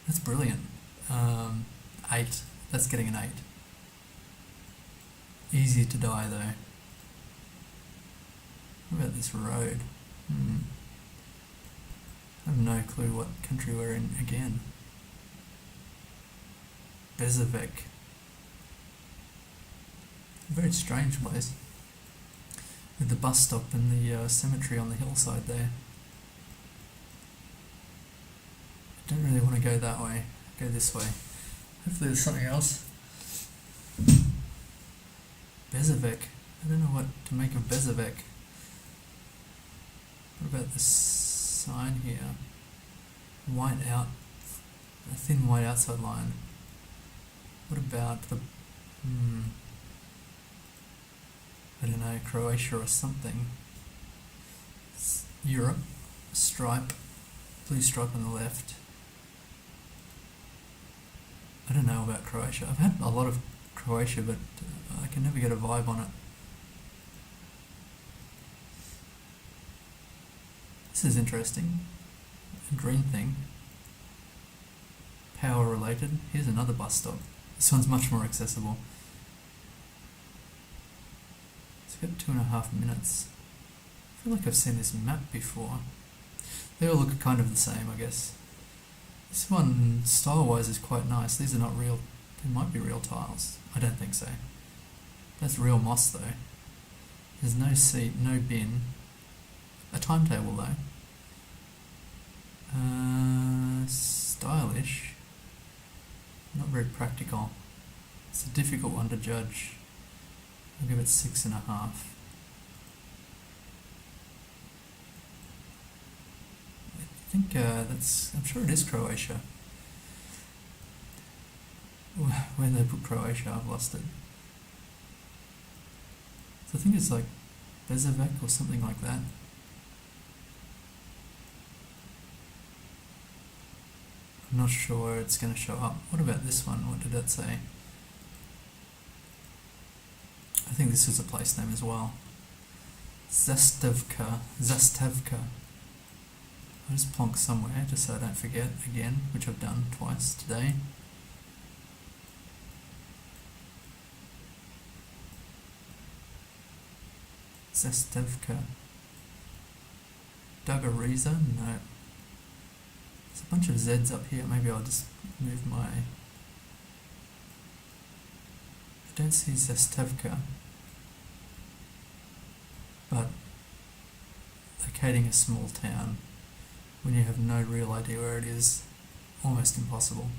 That's brilliant. 8. That's getting an 8. Easy to die though. What about this road? I have no clue what country we're in again. Bezavec. A very strange place. With the bus stop and the cemetery on the hillside there. I don't really want to go that way. Go this way. Hopefully there's something else. Bezavec. I don't know what to make of Bezavec. What about this sign here? White out. A thin white outside line. What about the... I don't know, Croatia or something. It's Europe, stripe, blue stripe on the left. I don't know about Croatia. I've had a lot of Croatia, but I can never get a vibe on it. This is interesting. A green thing. Power related. Here's another bus stop. This one's much more accessible. Got 2.5 minutes. I feel like I've seen this map before. They all look kind of the same, I guess. This one, style-wise, is quite nice. These are not real. They might be real tiles. I don't think so. That's real moss, though. There's no seat, no bin. A timetable, though. Stylish. Not very practical. It's a difficult one to judge. I'll give it 6.5. I think I'm sure it is Croatia. Where they put Croatia, I've lost it. So I think it's like Bezavec or something like that. I'm not sure where it's going to show up. What about this one? What did that say? I think this is a place name as well. Zastavka. I'll just plonk somewhere just so I don't forget again, which I've done twice today. Zastavka. Dugariza? No. There's a bunch of Z's up here. Maybe I'll just move my... I don't see Zastavka. But locating a small town when you have no real idea where it is, almost impossible.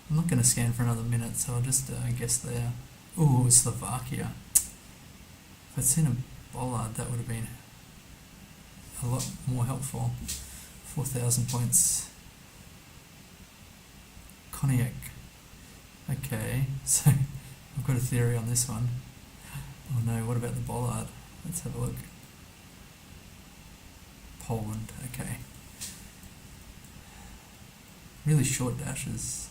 I'm not going to scan for another minute, so I'll just guess there. Ooh, Slovakia. If I'd seen a bollard, that would have been a lot more helpful. 4,000 points. Cognac. Okay, so I've got a theory on this one. Oh no, what about the bollard? Let's have a look. Poland, okay. Really short dashes.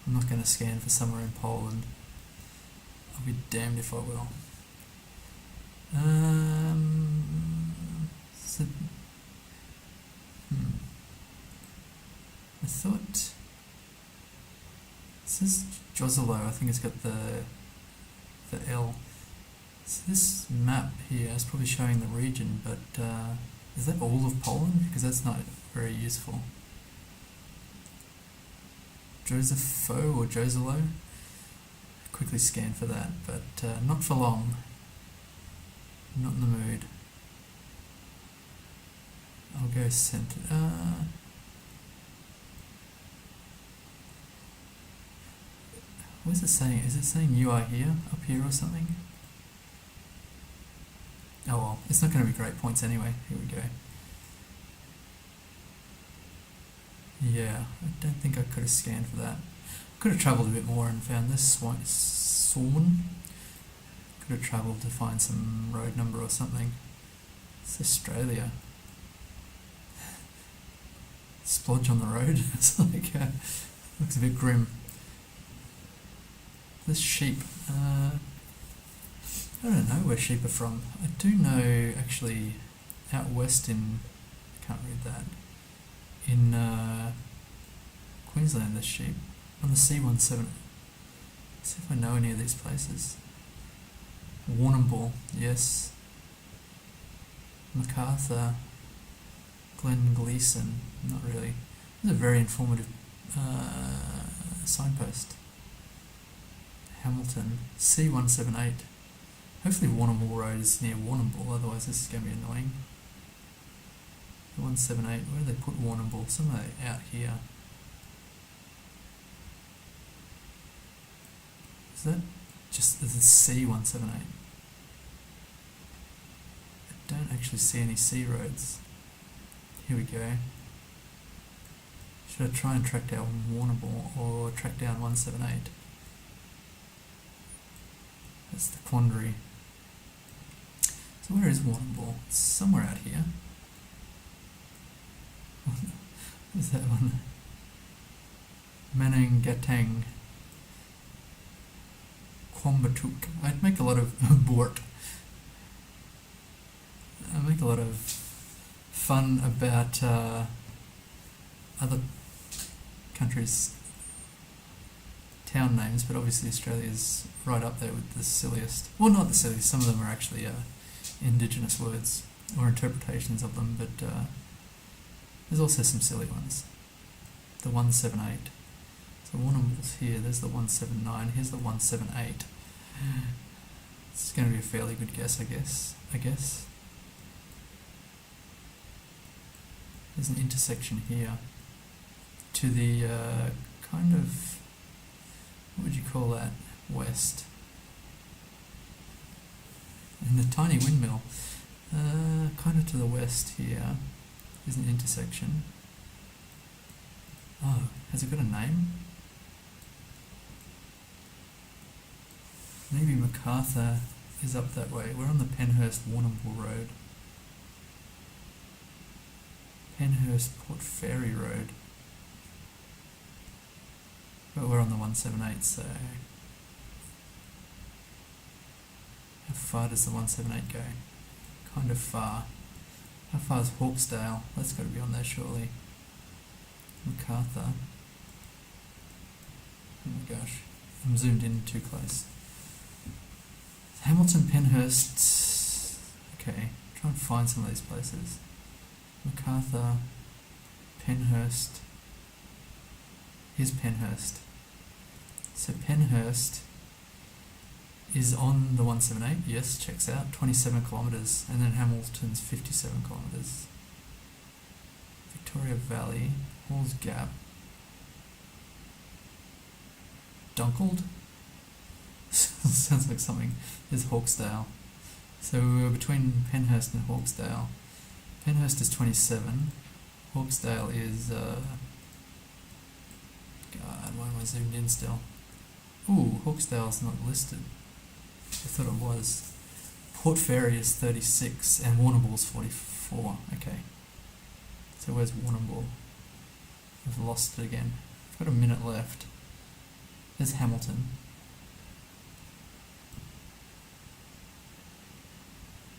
I'm not going to scan for somewhere in Poland. I'll be damned if I will. So, I thought it says Joselo. I think it's got the L. So this map here is probably showing the region, but is that all of Poland? Because that's not very useful. Josefo or Joselo? Quickly scan for that, but not for long. Not in the mood. I'll go center. What is it saying? Is it saying you are here, up here or something? Oh well, it's not going to be great points anyway. Here we go. Yeah, I don't think I could have scanned for that. Could have travelled a bit more and found this Swan. Could have travelled to find some road number or something. It's Australia. Splodge on the road. It's like, looks a bit grim. This sheep, I don't know where sheep are from. I do know, actually, out west in, I can't read that, in Queensland there's sheep. On the C17. Let's see if I know any of these places. Warrnambool, yes. Macarthur, Glen Gleeson, not really. This is a very informative signpost. Hamilton, C178. Hopefully Warrnambool Road is near Warrnambool, otherwise this is going to be annoying. 178, where do they put Warrnambool? Somewhere out here. Is that just the C178? I don't actually see any C roads. Here we go. Should I try and track down Warrnambool or track down 178? That's the quandary. So where is Warrnambool? It's somewhere out here. What is that one? Manangatang. Quambatuk. I'd make a lot of bort. I make a lot of fun about other countries' town names, but obviously Australia's right up there with the silliest. Well, not the silliest, some of them are actually indigenous words or interpretations of them, but there's also some silly ones. The 178. So Warrnambool's here, there's the 179, here's the 178. It's going to be a fairly good guess, I guess. There's an intersection here to the kind of, what would you call that, west. And the tiny windmill, kind of to the west here, is an intersection. Oh, has it got a name? Maybe Macarthur is up that way. We're on the Penhurst-Warrnambool Road. Penhurst-Port Fairy Road. But we're on the 178, so... How far does the 178 go? Kind of far. How far is Hawkesdale? That's got to be on there surely. Macarthur. Oh my gosh. I'm zoomed in too close. Hamilton, Penhurst. Okay, try and find some of these places. Macarthur, Penhurst. Here's Penhurst. So Penhurst is on the 178, yes, checks out, 27 kilometres, and then Hamilton's 57 kilometres. Victoria Valley, Halls Gap, Dunkeld? Sounds like something. There's Hawkesdale. So we're between Penhurst and Hawkesdale. Penhurst is 27, Hawkesdale is, God, why am I zoomed in still? Ooh, Hawkesdale's not listed. I thought it was. Port Fairy is 36 and Warrnambool's 44. Okay. So where's Warrnambool? I've lost it again. I've got a minute left. There's Hamilton.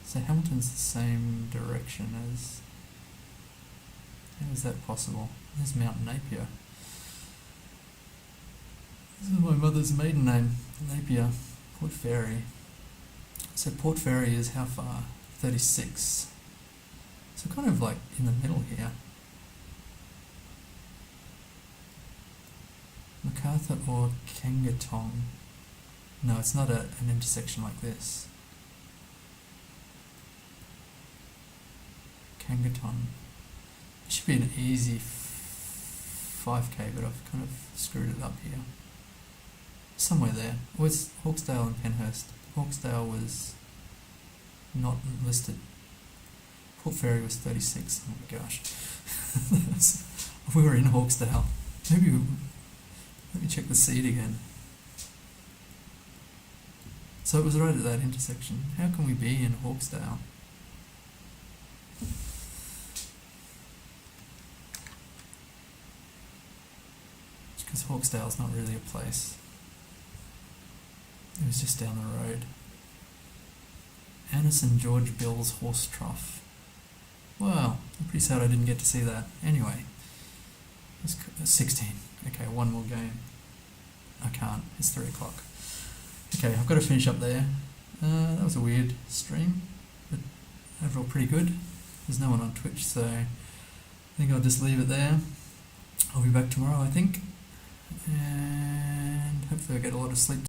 So Hamilton's the same direction as... How is that possible? There's Mount Napier. This is my mother's maiden name. Napier. Port Fairy. So Port Fairy is how far? 36. So kind of like in the middle here. MacArthur or Kangatong. No, it's not an intersection like this. Kangaton. It should be an easy 5k, but I've kind of screwed it up here. Somewhere there. Or it's Hawkesdale and Penhurst. Hawkesdale was not listed. Port Fairy was 36. Oh my gosh. We were in Hawkesdale. Let me check the seed again. So it was right at that intersection. How can we be in Hawkesdale? Because Hawkesdale's not really a place. It was just down the road. Annis and George Bill's horse trough. Well, I'm pretty sad I didn't get to see that. Anyway, it's 16. Okay, one more game. I can't. It's 3 o'clock. Okay, I've got to finish up there. That was a weird stream, but overall pretty good. There's no one on Twitch, so I think I'll just leave it there. I'll be back tomorrow, I think, and hopefully I get a lot of sleep